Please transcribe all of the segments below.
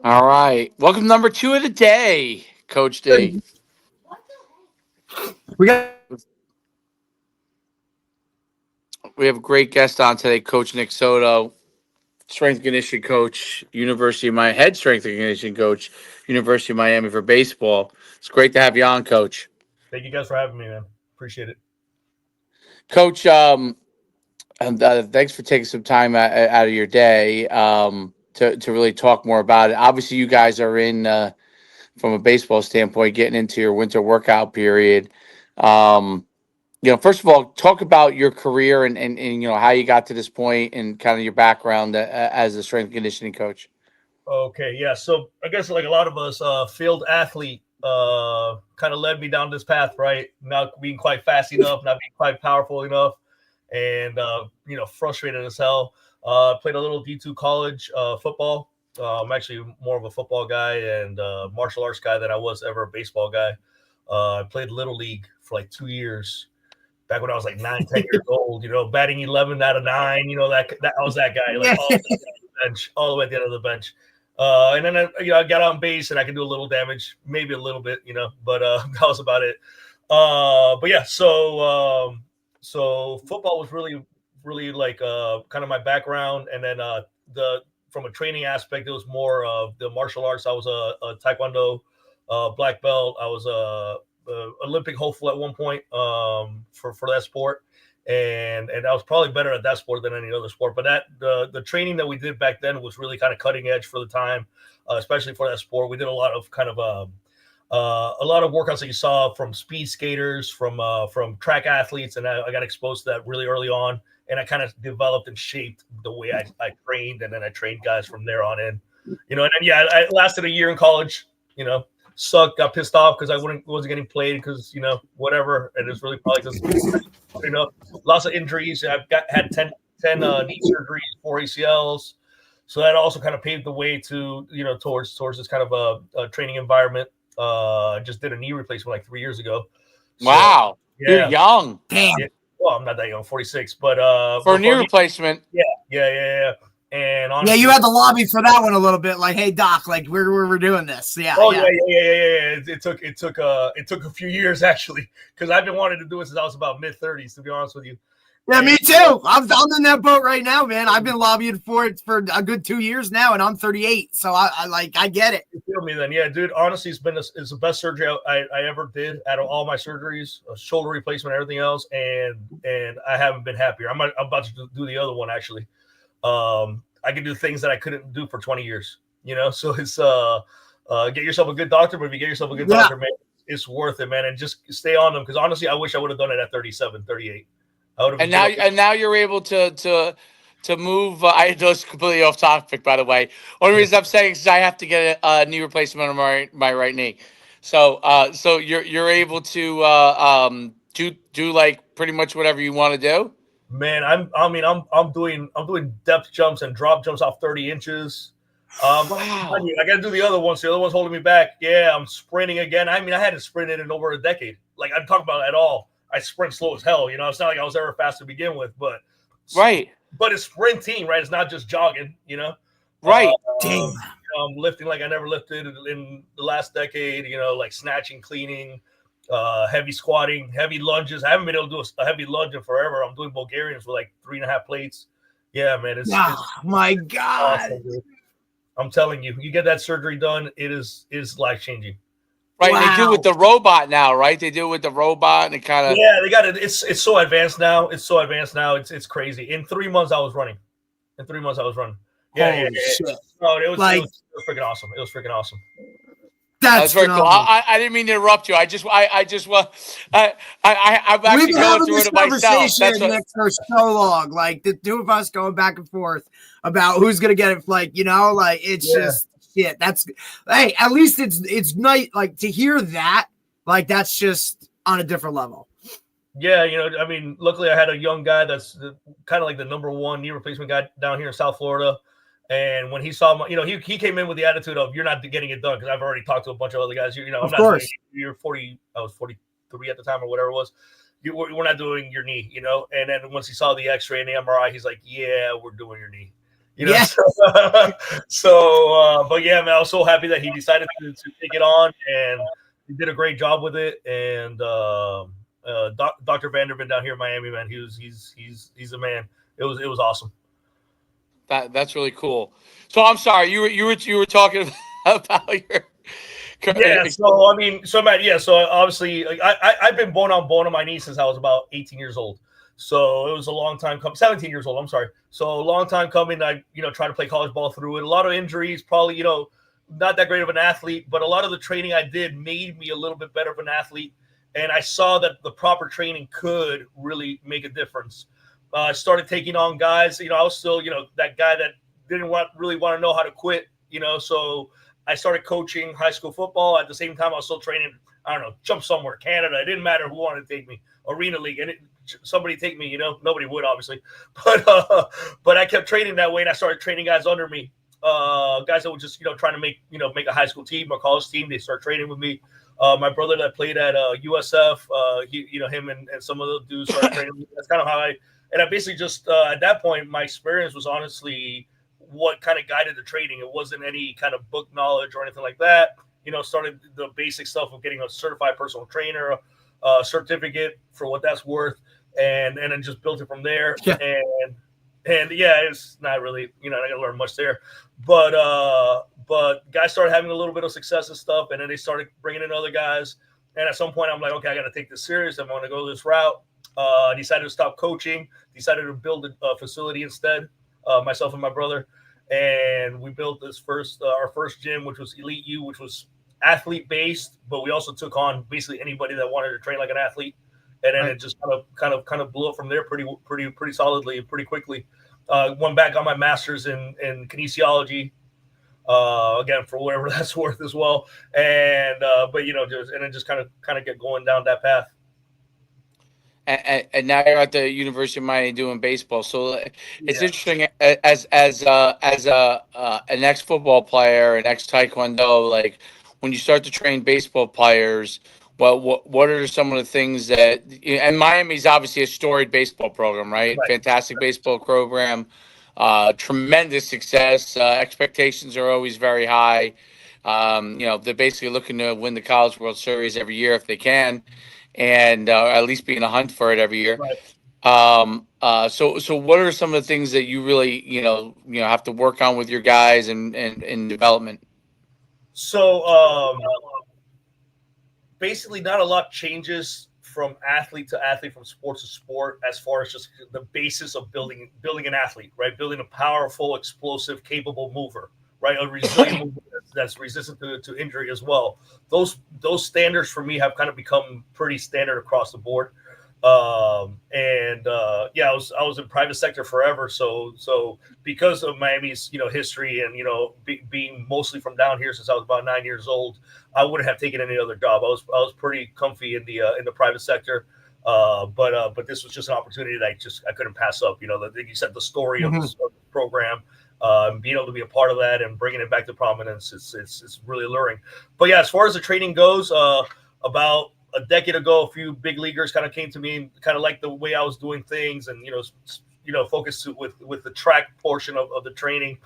All right. Welcome to number 2 of the day, Coach D. We got We have a great guest on today, Coach Nick Soto, strength and conditioning coach, University of Miami, head strength and conditioning coach, University of Miami for baseball. It's great to have you on, Coach. Thank you guys for having me, man. Appreciate it. Coach, and, thanks for taking some time out of your day to really talk more about it. Obviously, you guys are in from a baseball standpoint, getting into your winter workout period. Um, first of all, talk about your career and how you got to this point and kind of your background as a strength and conditioning coach. Okay, yeah. So I guess like a lot of us, field athlete kind of led me down this path, right? Not being quite fast enough, not being quite powerful enough, and frustrated as hell. Played a little D2 college football. I'm actually more of a football guy and martial arts guy than I was ever a baseball guy. I played little league for like 2 years back when I was like 9, 10 years old, batting 11 out of 9, that I was that guy, like all the way down the bench, all the way at the end of the bench. And then I got on base and I could do a little damage, maybe a little bit, but that was about it. But yeah, so football was really, really like kind of my background, and then the from a training aspect, it was more of the martial arts. I was a taekwondo black belt. I was a Olympic hopeful at one point for that sport, and I was probably better at that sport than any other sport. But that the training that we did back then was really kind of cutting edge for the time, especially for that sport. We did a lot of kind of a lot of workouts that you saw from speed skaters, from track athletes, and I got exposed to that really early on, and I kind of developed and shaped the way I trained, and then I trained guys from there on in, and then I lasted a year in college, sucked, got pissed off because I wasn't getting played because whatever, and it's really probably because lots of injuries. I've had 10 knee surgeries, 4 ACLs, so that also kind of paved the way to towards this kind of a training environment. I just did a knee replacement like 3 years ago. So, Wow, you're yeah, young. damn. yeah. Well, I'm not that young, 46, but For a knee replacement. yeah. And Yeah, honestly, you had the lobby for that one a little bit. Like, hey Doc, like we're doing this. Yeah. oh yeah. yeah. It took a few years actually, because I've been wanting to do it since I was about mid-30s, to be honest with you. Yeah, me too. I'm in that boat right now, man. I've been lobbying for it for a good 2 years now, and I'm 38, so I get it. You feel me then? Yeah, dude. Honestly, it's the best surgery I ever did out of all my surgeries, shoulder replacement, everything else, and I haven't been happier. I'm about to do the other one actually. I can do things that I couldn't do for 20 years. So it's get yourself a good doctor, but if you get yourself a good doctor, man, it's worth it, man, and just stay on them, because honestly, I wish I would have done it at 37, 38. And now you're able to move. I know it's completely off topic, by the way. Only reason I'm saying is I have to get a knee replacement on my right knee. So you're able to do like pretty much whatever you want to do. Man, I'm doing depth jumps and drop jumps off 30 inches. Wow. I got to do the other ones. The other one's holding me back. Yeah, I'm sprinting again. I hadn't sprinted in over a decade. Like, I'm talking about at all. I sprint slow as hell. It's not like I was ever fast to begin with, but Right. But it's sprinting, right? It's not just jogging. Right. Damn. I'm lifting like I never lifted in the last decade. Like snatching, cleaning, heavy squatting, heavy lunges. I haven't been able to do a heavy lunge in forever. I'm doing Bulgarians with like 3.5 plates. Yeah, man. It's my God. awesome, dude. I'm telling you, you get that surgery done, it is life changing. Right. Wow. They do it with the robot now, right? They do it with the robot, and it kind of They got it. It's so advanced now. It's crazy. In 3 months, I was running. Yeah. Shit. No, it was Like- freaking awesome. It was freaking awesome. That's very cool. phenomenal. I didn't mean to interrupt you. I'm actually We've been going having through this it myself. That's conversation what, Nick, for so long. Like the two of us going back and forth about who's gonna get it. Like like it's just shit. That's hey, at least it's nice. Like to hear that. Like that's just on a different level. Yeah, luckily I had a young guy that's kind of like the number one knee replacement guy down here in South Florida. And when he saw my, he came in with the attitude of, you're not getting it done, because I've already talked to a bunch of other guys. I'm Of not course. doing, you're 40, I was 43 at the time or whatever it was. We're not doing your knee, And then once he saw the x-ray and the MRI, he's like, yeah, we're doing your knee. You know, Yeah. but yeah, man, I was so happy that he decided to take it on, and he did a great job with it. And Dr. Vanderbilt down here in Miami, man, he's a man. It was awesome. That's really cool. So I'm sorry, you were talking about your. Yeah, so I mean, so Matt, yeah, so obviously, like, I've been bone on my knee since I was about 18 years old. So it was a long time coming. 17 years old, I'm sorry. So a long time coming. I tried to play college ball through it. A lot of injuries, probably not that great of an athlete, but a lot of the training I did made me a little bit better of an athlete, and I saw that the proper training could really make a difference. I started taking on guys. I was still that guy that didn't really want to know how to quit. So I started coaching high school football. At the same time, I was still training, I don't know, jump somewhere, Canada. It didn't matter who wanted to take me, Arena League. And somebody take me, nobody would, obviously. But I kept training that way, and I started training guys under me, guys that were just, trying to make a high school team or college team. They start training with me. My brother that played at USF, him and some of the dudes started training with me. That's kind of how I basically just, at that point, my experience was honestly what kind of guided the training. It wasn't any kind of book knowledge or anything like that. Started the basic stuff of getting a certified personal trainer, certificate for what that's worth, and then just built it from there. Yeah. And yeah, it's not really, I didn't learn much there, but guys started having a little bit of success and stuff, and then they started bringing in other guys. And at some point, I'm like, okay, I got to take this serious. I'm going to go this route. Decided to stop coaching. Decided to build a facility instead. Myself and my brother, and we built our first gym, which was Elite U, which was athlete based, but we also took on basically anybody that wanted to train like an athlete, and then it just kind of blew up from there pretty solidly, pretty quickly. Went back on my master's in kinesiology, again for whatever that's worth as well, and but just kind of get going down that path. And now you're at the University of Miami doing baseball. So it's interesting as an ex football player, an ex taekwondo. Like when you start to train baseball players, what are some of the things that? And Miami's obviously a storied baseball program, right? Fantastic baseball program, tremendous success. Expectations are always very high. They're basically looking to win the College World Series every year if they can, and at least be in a hunt for it every year. Right. So what are some of the things that you really have to work on with your guys and in development? So basically, not a lot changes from athlete to athlete, from sport to sport, as far as just the basis of building an athlete, right? Building a powerful, explosive, capable mover, right? A resilient mover that's resistant to injury as well. Those standards for me have kind of become pretty standard across the board. I was in private sector forever. So because of Miami's, history and, being mostly from down here since I was about 9 years old, I wouldn't have taken any other job. I was pretty comfy in the private sector. But this was just an opportunity that I couldn't pass up. You said the story of this program, being able to be a part of that and bringing it back to prominence, it's really alluring. But yeah, as far as the training goes, about a decade ago, a few big leaguers kind of came to me and kind of liked the way I was doing things, and focused with the track portion of the training.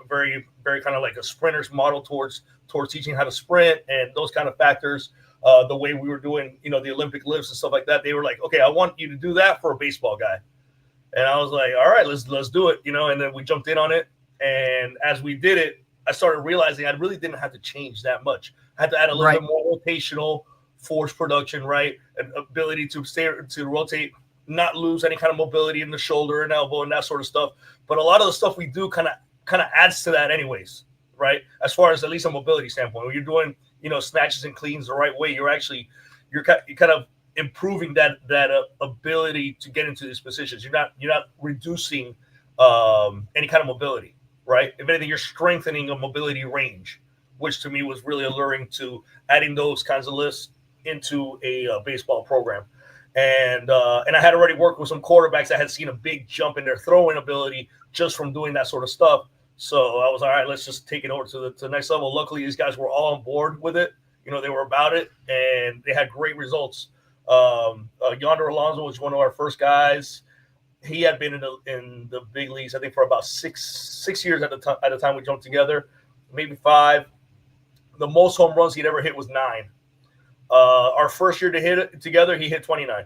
Very very kind of like a sprinter's model towards teaching how to sprint and those kind of factors. The way we were doing, the Olympic lifts and stuff like that, they were like, okay, I want you to do that for a baseball guy. And I was like, all right, let's do it, and then we jumped in on it. And as we did it, I started realizing I really didn't have to change that much. I had to add a little bit more rotational force production, right? An ability to rotate, not lose any kind of mobility in the shoulder and elbow and that sort of stuff. But a lot of the stuff we do kind of adds to that anyways, right? As far as at least a mobility standpoint, when you're doing, snatches and cleans the right way, you're kind of improving that ability to get into these positions. You're not reducing any kind of mobility, right? If anything, you're strengthening a mobility range, which to me was really alluring to adding those kinds of lifts into a baseball program. And I had already worked with some quarterbacks that had seen a big jump in their throwing ability just from doing that sort of stuff. So I was all right, let's just take it over to the next level. Luckily, these guys were all on board with it. They were about it, and they had great results. Yonder Alonso was one of our first guys. he had been in the big leagues, I think, for about six years at the time we jumped together, maybe 5. The most home runs he'd ever hit was 9. Our first year to hit it together, he hit 29.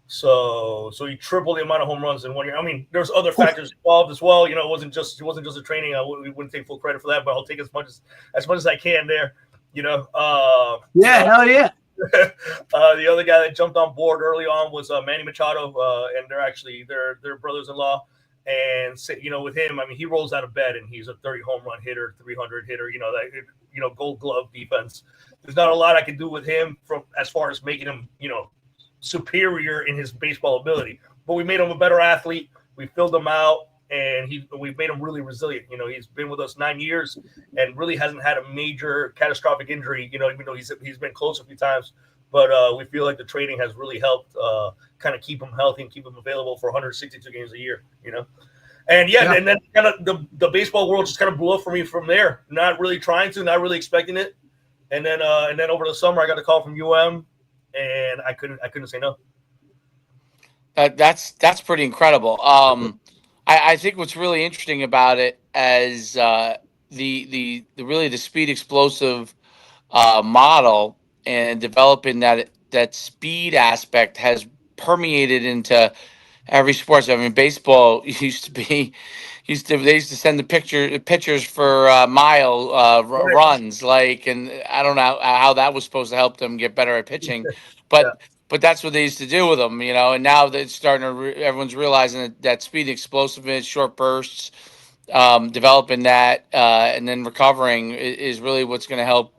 So he tripled the amount of home runs in 1 year. I mean, there's other factors involved as well. It wasn't just a training. We wouldn't take full credit for that, but I'll take as much as I can there. Hell yeah. The other guy that jumped on board early on was Manny Machado, and they're brothers-in-law. And with him, I mean, he rolls out of bed and he's a 30 home run hitter, 300 hitter. Gold glove defense. There's not a lot I can do with him from as far as making him, superior in his baseball ability. But we made him a better athlete. We filled him out, and we've made him really resilient. He's been with us 9 years and really hasn't had a major catastrophic injury. Even though he's been close a few times, but we feel like the training has really helped kind of keep him healthy and keep him available for 162 games a year. And and then kind of the baseball world just kind of blew up for me from there. Not really trying to, not really expecting it, and then over the summer I got a call from and I couldn't say no. That's pretty incredible. I think what's really interesting about it as the really the speed explosive model and developing that speed aspect has permeated into every sport. I mean, baseball they used to send the pictures for mile runs, and I don't know how that was supposed to help them get better at pitching, but but that's what they used to do with them, and now that it's starting to everyone's realizing that speed, explosiveness, short bursts, developing that and then recovering is really what's going to help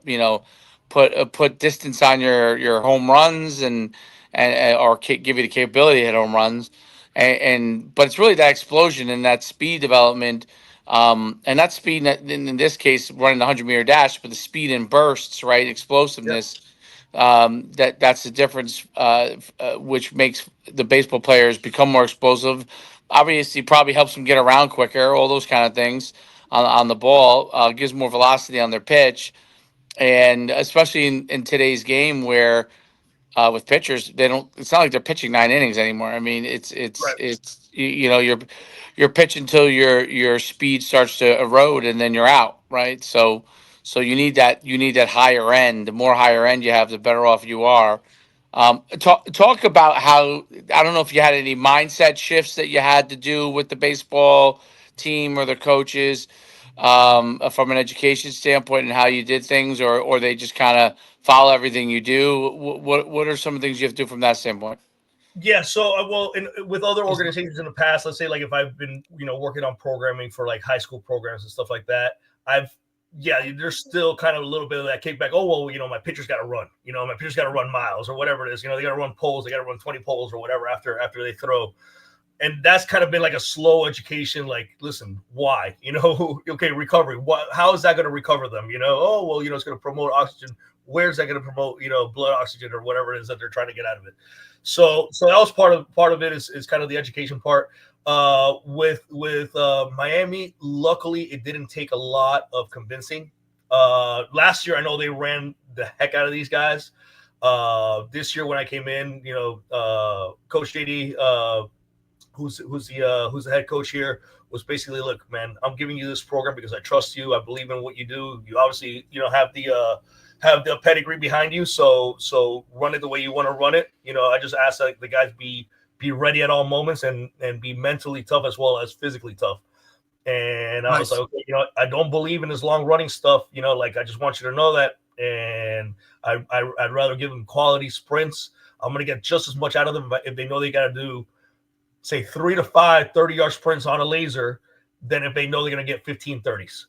put distance on your home runs and or give you the capability to hit home runs but it's really that explosion and that speed development, and that speed in this case running the 100-meter dash, but the speed and bursts, right, explosiveness. That's the difference, which makes the baseball players become more explosive. Obviously, probably helps them get around quicker, all those kind of things on the ball, gives more velocity on their pitch, and especially in today's game where with pitchers, they don't. It's not like they're pitching 9 innings anymore. I mean, you're pitching until your speed starts to erode, and then you're out, right? So you need that higher end. The more higher end you have, the better off you are. Talk about how I don't know if you had any mindset shifts that you had to do with the baseball team or the coaches from an education standpoint and how you did things, or they just kind of follow everything you do. What are some of the things you have to do from that standpoint? Yeah, so with other organizations in the past, let's say like if I've been working on programming for like high school programs and stuff like that, there's still kind of a little bit of that kickback. Oh well, my pitcher's got to run. My pitcher's got to run miles or whatever it is. They got to run poles. They got to run 20 poles or whatever after they throw. And that's kind of been like a slow education. Like, listen, why? Okay, recovery. How is that going to recover them? Oh well, it's going to promote oxygen. Where's that going to promote? Blood oxygen or whatever it is that they're trying to get out of it. So that was part of it is kind of the education part. With Miami, luckily it didn't take a lot of convincing. Last year I know they ran the heck out of these guys. This year when I came in, Coach JD, who's the head coach here, was basically, look, man, I'm giving you this program because I trust you. I believe in what you do. You obviously, have the pedigree behind you. So run it the way you want to run it. I just ask that the guys be ready at all moments and be mentally tough as well as physically tough. And I was like, okay, I don't believe in this long running stuff. I just want you to know that. And I'd rather give them quality sprints. I'm going to get just as much out of them if they know they got to do, say, 3 to 5 30-yard sprints on a laser than if they know they're going to get 15 30s.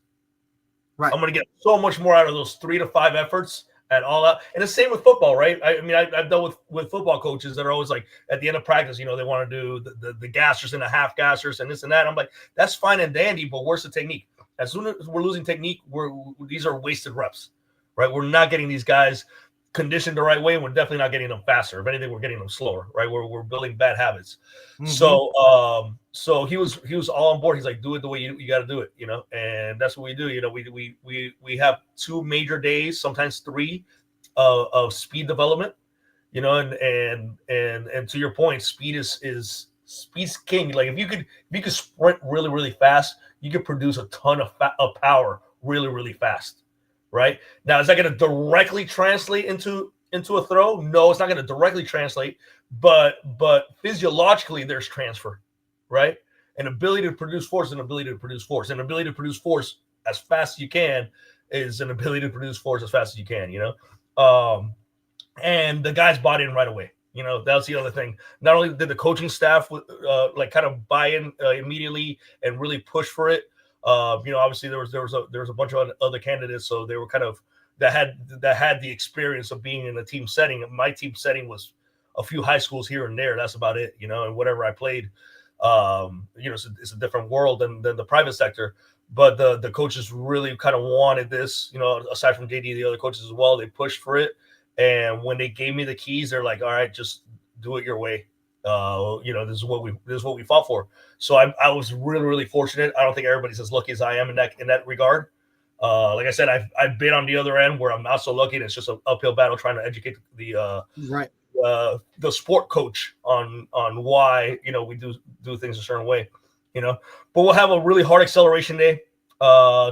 Right. I'm going to get so much more out of those 3 to 5 efforts and all that. And the same with football, right? I mean, I've dealt with football coaches that are always like, at the end of practice, they want to do the gassers and the half gassers and this and that. I'm like, that's fine and dandy, but where's the technique? As soon as we're losing technique, these are wasted reps, right? We're not getting these guys conditioned the right way. We're definitely not getting them faster. If anything, we're getting them slower, right? We're building bad habits. Mm-hmm. So he was all on board. He's like, do it the way you got to do it, and that's what we do. We have 2 major days, sometimes 3, of speed development, and to your point, speed is Speed's king. Like if you could sprint really really fast, you could produce a ton of power really really fast, right? Now, is that going to directly translate into a throw? No, it's not going to directly translate, but physiologically there's transfer, right? An ability to produce force, an ability to produce force, an ability to produce force as fast as you can is an ability to produce force as fast as you can. And the guys bought in right away. That's the other thing. Not only did the coaching staff like kind of buy in immediately and really push for it. Obviously there was a bunch of other candidates, so they were kind of that had the experience of being in a team setting. My team setting was a few high schools here and there. That's about it. And whatever I played, it's a different world than the private sector. But the coaches really kind of wanted this. Aside from JD, the other coaches as well, they pushed for it. And when they gave me the keys, they're like, "All right, just do it your way. This is what we fought for." So I was really really fortunate. I don't think everybody's as lucky as I am in that regard. Like I said, I've been on the other end where I'm not so lucky, and it's just an uphill battle trying to educate Right. the sport coach on why we do things a certain way. But we'll have a really hard acceleration day.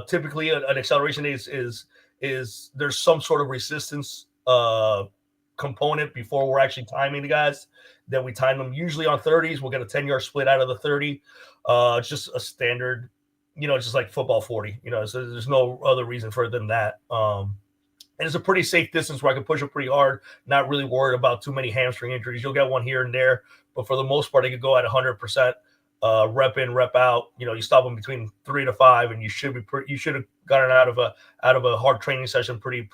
Typically, an acceleration day is there's some sort of resistance component before we're actually timing the guys. Then we time them usually on 30s. We'll get a 10-yard split out of the 30. It's just a standard, it's just like football 40. So there's no other reason for it than that. And it's a pretty safe distance where I can push it pretty hard, not really worried about too many hamstring injuries. You'll get one here and there, but for the most part, it could go at 100%. Rep in, rep out. You stop them between 3 to 5, and you should have gotten out of a hard training session pretty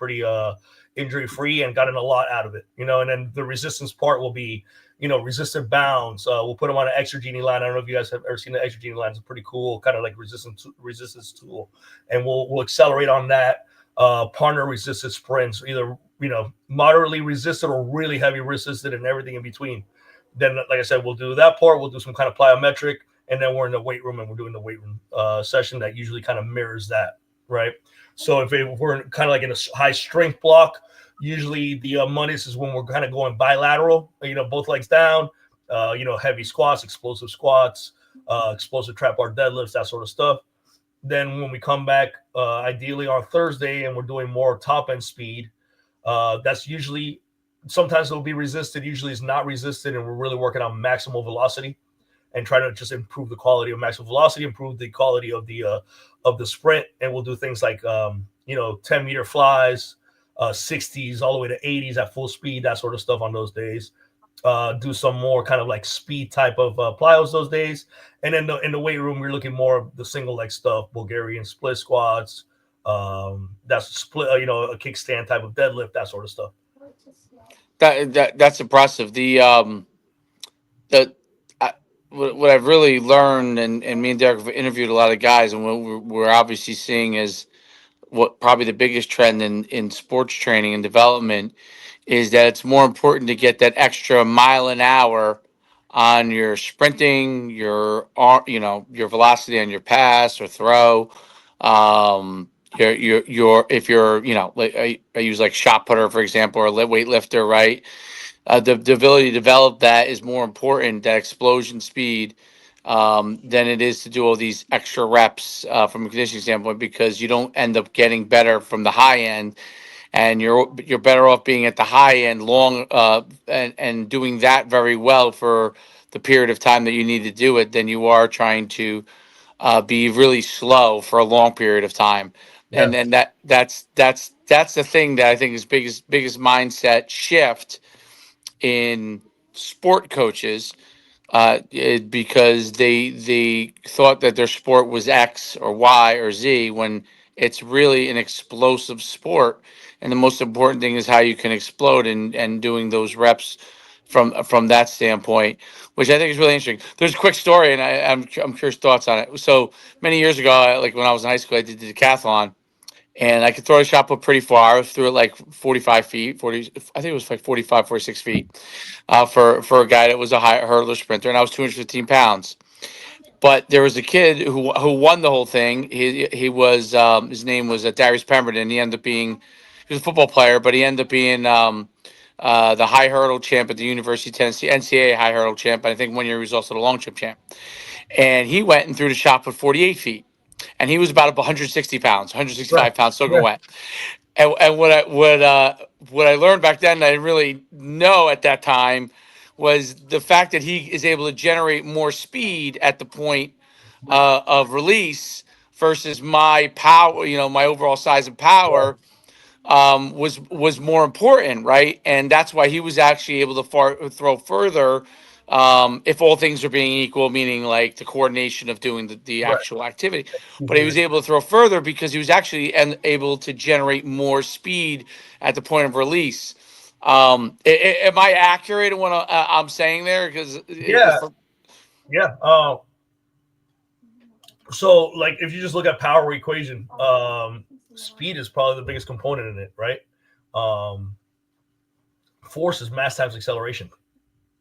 injury free and gotten a lot out of it. And then the resistance part will be resistant bounds. We'll put them on an extra genie line. I don't know if you guys have ever seen the extra genie line. It's a pretty cool kind of like resistance tool, and we'll accelerate on that. Partner resisted sprints, either moderately resisted or really heavy resisted, and everything in between. Then, like I said, we'll do that part. We'll do some kind of plyometric, and then we're in the weight room and we're doing the weight room session that usually kind of mirrors that, right? So if we're kind of like in a high strength block, usually the Mondays is when we're kind of going bilateral, both legs down, heavy squats, explosive trap bar deadlifts, that sort of stuff. Then when we come back, ideally on Thursday, and we're doing more top end speed, that's usually sometimes it'll be resisted. Usually it's not resisted, and we're really working on maximal velocity and trying to just improve the quality of maximal velocity, improve the quality of the sprint. And we'll do things like 10-meter flies, 60s all the way to 80s at full speed, that sort of stuff on those days. Do some more kind of like speed type of plyos those days. And then in the weight room, we're looking more of the single leg stuff, Bulgarian split squats, that's split, a kickstand type of deadlift, that sort of stuff. That's impressive. What I've really learned, and me and Derek have interviewed a lot of guys, and what we're obviously seeing is what probably the biggest trend in sports training and development is that it's more important to get that extra mile an hour on your sprinting, your velocity on your pass or throw. Your if you're like I use like shot putter for example, or weightlifter, right? The ability to develop that is more important, that explosion speed, than it is to do all these extra reps from a conditioning standpoint, because you don't end up getting better from the high end, and you're better off being at the high end long and doing that very well for the period of time that you need to do it, than you are trying to be really slow for a long period of time. Yeah. And that's the thing that I think is biggest mindset shift in sport coaches, because they thought that their sport was X or Y or Z, when it's really an explosive sport, and the most important thing is how you can explode, and doing those reps from that standpoint, which I think is really interesting. There's a quick story, and I'm curious thoughts on it. So many years ago, like when I was in high school, I did the decathlon, and I could throw a shot put pretty far. I threw it like 45 feet, 40. I think it was like 45, 46 feet, for a guy that was a high hurdler sprinter, and I was 215 pounds. But there was a kid who won the whole thing. He was his name was Darius Pemberton. He ended up being, he was a football player, but he ended up being the high hurdle champ at the University of Tennessee, NCAA high hurdle champ. And I think one year he was also the long jump champ. And he went and threw the shot put 48 feet. And he was about 160 pounds, Right. 165 pounds, soaking Yeah. wet. And what I learned back then that I didn't really know at that time was the fact that he is able to generate more speed at the point of release versus my power, my overall size and power was more important, right? And that's why he was actually able to throw further, if all things are being equal, meaning like the coordination of doing the Right. actual activity. But he was able to throw further because he was actually able to generate more speed at the point of release. Am I accurate in what I'm saying there? Because Yeah. Yeah. So like if you just look at power equation, speed is probably the biggest component in it, right? Um, force is mass times acceleration,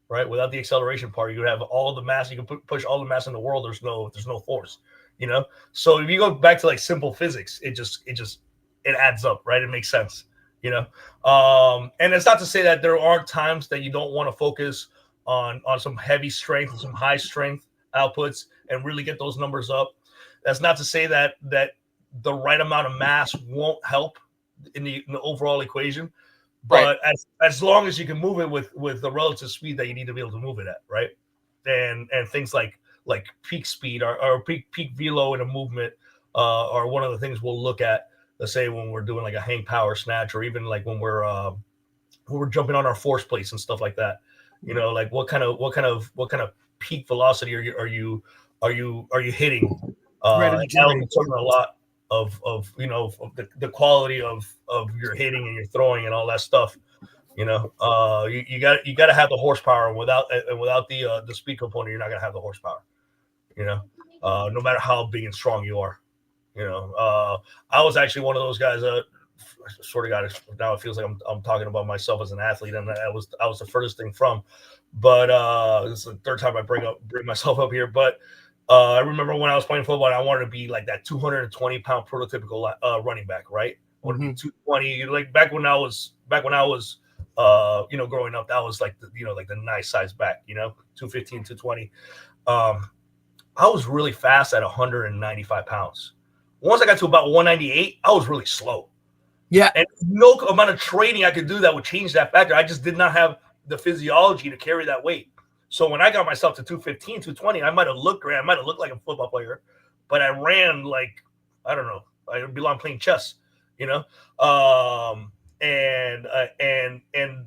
right? Without the acceleration part, you would have all the mass. You can push all the mass in the world. There's no force, you know. So if you go back to like simple physics, it adds up, right? It makes sense, you know. And it's not to say that there aren't times that you don't want to focus on some heavy strength and some high strength outputs and really get those numbers up. That's not to say that the right amount of mass won't help in the overall equation. But right. as long as you can move it with the relative speed that you need to be able to move it at, right? And things like peak speed or peak velo in a movement are one of the things we'll look at. Let's say when we're doing like a hang power snatch, or even like when we're jumping on our force plates and stuff like that. You know, like what kind of peak velocity are you hitting? Right. And that'll determine a lot of the quality of your hitting and your throwing and all that stuff. You know, you got to have the horsepower. Without the speed component, you're not gonna have the horsepower. You know, no matter how big and strong you are. You know, I was actually one of those guys. Sort of got now it feels like I'm talking about myself as an athlete, and I was the furthest thing from. But this is the third time I bring myself up here. But I remember when I was playing football, I wanted to be like that 220-pound prototypical running back, right? I wanted to be 220. Like back when I was growing up, that was like the nice size back, 215, 220. I was really fast at 195 pounds. Once I got to about 198, I was really slow. Yeah. And no amount of training I could do that would change that factor. I just did not have the physiology to carry that weight. So when I got myself to 215, 220, I might have looked great. I might have looked like a football player, but I ran like, I don't know, I belong playing chess, and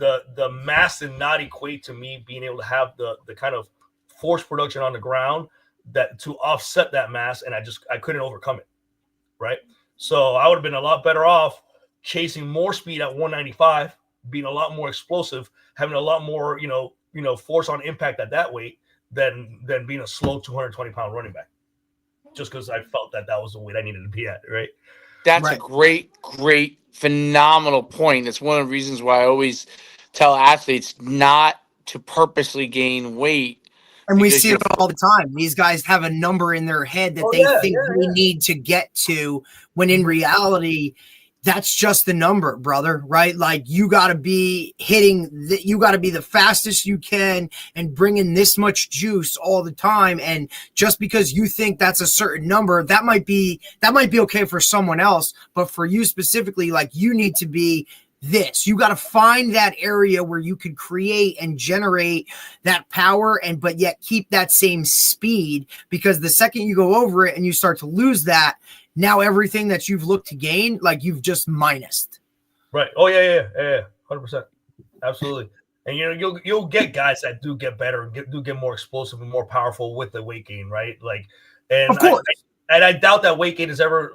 the mass did not equate to me being able to have the kind of force production on the ground that to offset that mass, and I couldn't overcome it, right? So I would have been a lot better off chasing more speed at 195, being a lot more explosive, having a lot more, force on impact at that weight than being a slow 220-pound running back. Just because I felt that was the weight I needed to be at, right? That's a great, phenomenal point. It's one of the reasons why I always tell athletes not to purposely gain weight. And we see it all the time. These guys have a number in their head that they need to get to, when in reality, that's just the number, brother, right? Like you got to be you got to be the fastest you can and bringing this much juice all the time. And just because you think that's a certain number, that might be okay for someone else. But for you specifically, like you need to be this. You got to find that area where you can create and generate that power but yet keep that same speed, because the second you go over it and you start to lose that, now everything that you've looked to gain, like you've just minused. Right. Oh yeah. 100%. Absolutely. And you'll get guys that do get better and do get more explosive and more powerful with the weight gain, right? Like, and of course. I doubt that weight gain is ever,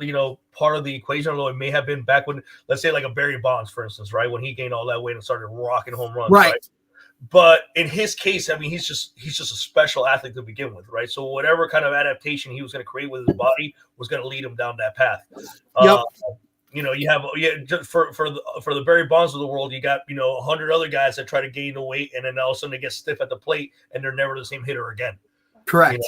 part of the equation, although it may have been back when, let's say like a Barry Bonds, for instance, right? When he gained all that weight and started rocking home runs, right? But in his case, I mean, he's just a special athlete to begin with, right? So whatever kind of adaptation he was going to create with his body was going to lead him down that path. You have for the Barry Bonds of the world, you got 100 other guys that try to gain the weight, and then all of a sudden they get stiff at the plate, and they're never the same hitter again. Correct.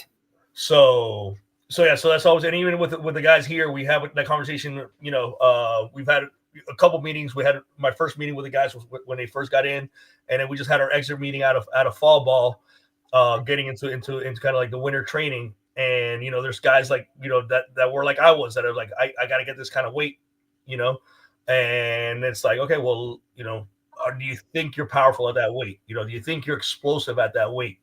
So that's always, and even with the guys here, we have that conversation. We've had a couple meetings. We had my first meeting with the guys was when they first got in, and then we just had our exit meeting out of fall ball, getting into kind of like the winter training. And there's guys like that were like I was, that are like I got to get this kind of weight, and it's like, okay, well, do you think you're powerful at that weight? Do you think you're explosive at that weight?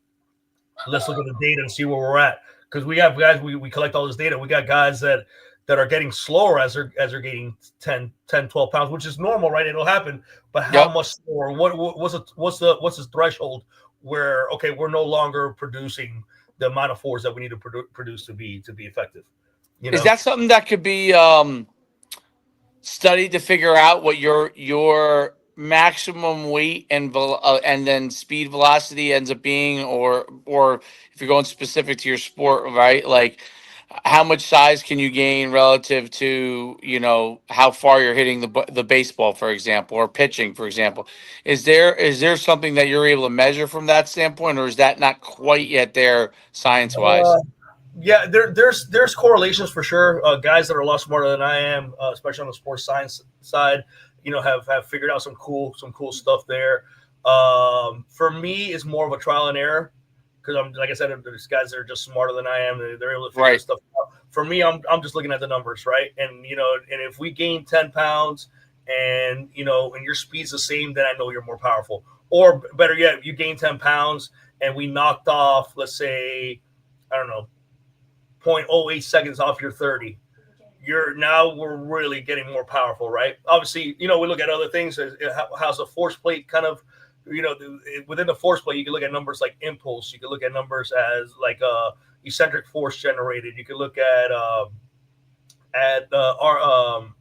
Let's look at the data and see where we're at, because we have guys, we collect all this data. We got guys that are getting slower as they're gaining 10 12 pounds, which is normal, right? It'll happen, but how much slower? What's the threshold where, okay, we're no longer producing the amount of force that we need to produce to be effective? Is that something that could be studied to figure out what your maximum weight and then speed velocity ends up being, or if you're going specific to your sport, right? Like, how much size can you gain relative to how far you're hitting the baseball, for example, or pitching, for example? Is there something that you're able to measure from that standpoint, or is that not quite yet there science wise? Yeah, there's correlations for sure. Guys that are a lot smarter than I am, especially on the sports science side, have figured out some cool stuff there. For me, it's more of a trial and error, because I'm, like I said, there's guys that are just smarter than I am. They're able to figure this stuff out. For me, I'm just looking at the numbers, right? And and if we gain 10 pounds and and your speed's the same, then I know you're more powerful. Or better yet, you gain 10 pounds and we knocked off, let's say, I don't know, 0.08 seconds off your 30. We're really getting more powerful, right? Obviously, we look at other things. How's the force plate kind of, within the force plate, you can look at numbers like impulse. You can look at numbers as like eccentric force generated. You can look at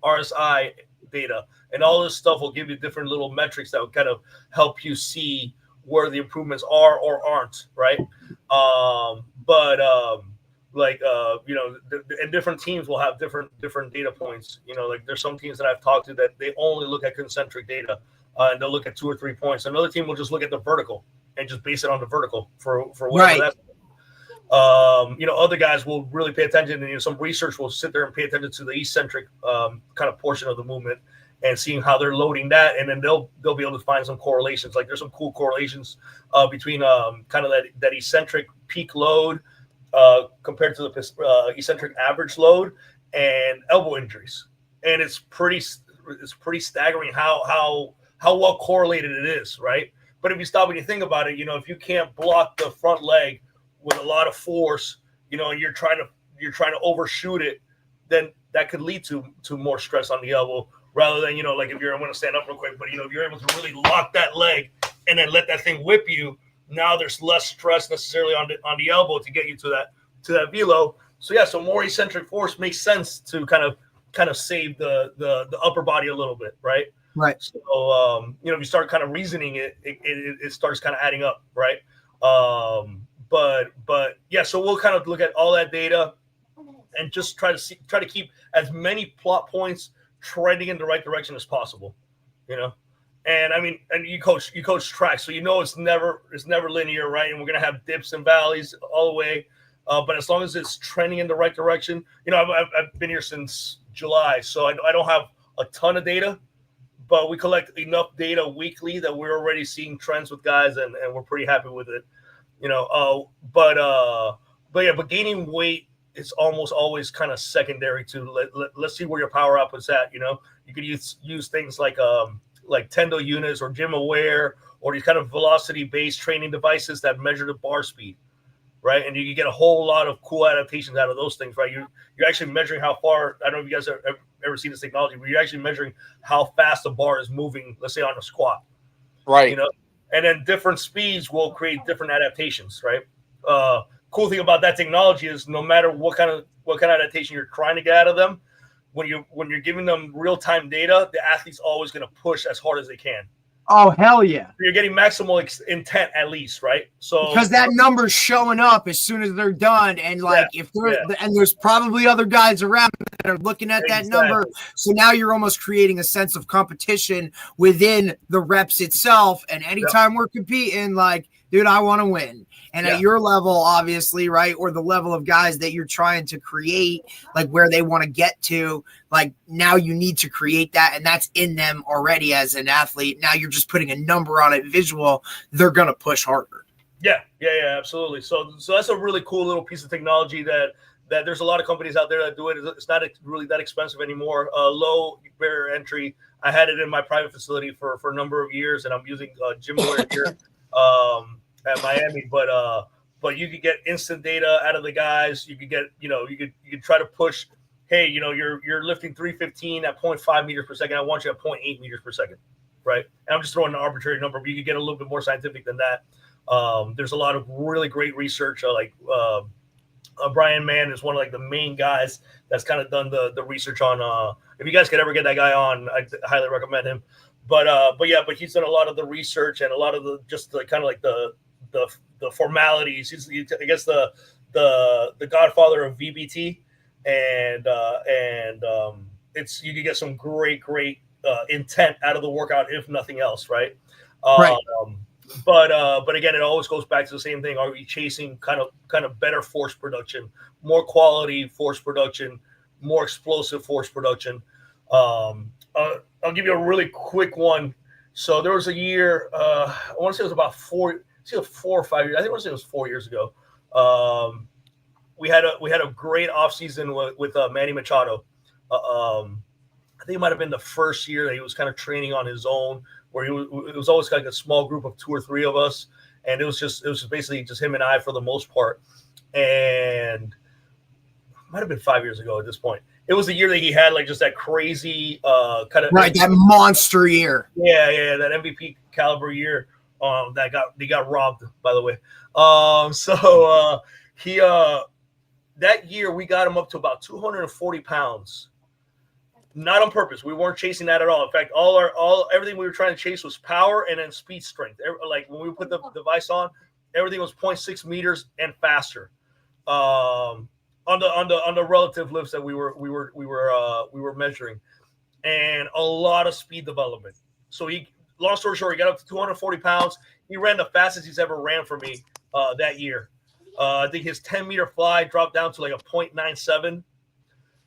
RSI data, and all this stuff will give you different little metrics that will kind of help you see where the improvements are or aren't, right? And different teams will have different data points. Like there's some teams that I've talked to that they only look at concentric data, and they'll look at 2 or 3 points. Another team will just look at the vertical and just base it on the vertical for whatever that's. Other guys will really pay attention, and some research will sit there and pay attention to the eccentric kind of portion of the movement and seeing how they're loading that, and then they'll be able to find some correlations. Like there's some cool correlations between kind of that eccentric peak load compared to the eccentric average load and elbow injuries, and it's pretty staggering how well correlated it is, right? But if you stop and you think about it, if you can't block the front leg with a lot of force, and you're trying to overshoot it, then that could lead to more stress on the elbow, rather than like if I'm going to stand up real quick, but if you're able to really lock that leg and then let that thing whip you, now there's less stress necessarily on the elbow to get you to that velo. So more eccentric force makes sense to kind of save the upper body a little bit, right? Right. So if you start kind of reasoning it starts kind of adding up, right? But yeah, so we'll kind of look at all that data and just try to keep as many plot points trending in the right direction as possible, And I mean, and you coach track, so it's never linear, right? And we're gonna have dips and valleys all the way, but as long as it's trending in the right direction, I've been here since July, so I don't have a ton of data, but we collect enough data weekly that we're already seeing trends with guys, and we're pretty happy with it, But gaining weight is almost always kind of secondary to let's see where your power output's at. You could use things like Tendo units or Gym Aware or these kind of velocity-based training devices that measure the bar speed, right? And you can get a whole lot of cool adaptations out of those things, right? You're actually measuring how far. I don't know if you guys have ever seen this technology, but you're actually measuring how fast the bar is moving. Let's say on a squat, right? And then different speeds will create different adaptations, right? Cool thing about that technology is no matter what kind of adaptation you're trying to get out of them, when you're giving them real-time data, the athlete's always going to push as hard as they can. Oh, hell yeah. You're getting maximal intent at least, right? So because that number's showing up as soon as they're done. And and there's probably other guys around that are looking at that number. So now you're almost creating a sense of competition within the reps itself. And anytime we're competing, dude, I want to win. And at your level, obviously, right, or the level of guys that you're trying to create, like where they want to get to, like now you need to create that, and that's in them already as an athlete. Now you're just putting a number on it, visual. They're gonna push harder. Yeah, absolutely. So that's a really cool little piece of technology that there's a lot of companies out there that do it. It's not really that expensive anymore. Low barrier entry. I had it in my private facility for a number of years, and I'm using GymWare here at Miami. But you could get instant data out of the guys. You could get, you could try to push. Hey, you're lifting 315 at 0.5 meters per second. I want you at 0.8 meters per second, right? And I'm just throwing an arbitrary number, but you could get a little bit more scientific than that. There's a lot of really great research. Brian Mann is one of like the main guys that's kind of done the research on. If you guys could ever get that guy on, I highly recommend him. But he's done a lot of the research and a lot of the kind of like the formalities. He's I guess the godfather of VBT, and it's you can get some great intent out of the workout if nothing else, right? Right. But again, it always goes back to the same thing. Are we chasing kind of better force production, more quality force production, more explosive force production? I'll give you a really quick one. So there was a year, I want to say it was about 4 or 5 years. I think I want to say it was 4 years ago. We had a great offseason with Manny Machado. I think it might have been the first year that he was kind of training on his own, where it was always like a small group of 2 or 3 of us, and it was just basically just him and I for the most part. And it might have been 5 years ago at this point. It was the year that he had like just that crazy kind of that monster year. Yeah, that MVP caliber year. He got robbed, by the way. He that year we got him up to about 240 pounds. Not on purpose. We weren't chasing that at all. In fact, everything we were trying to chase was power and then speed strength. Like when we put the device on, everything was 0.6 meters and faster. On the relative lifts that we were measuring, and a lot of speed development. So long story short, he got up to 240 pounds. He ran the fastest he's ever ran for me that year. I think his 10-meter fly dropped down to like a 0.97.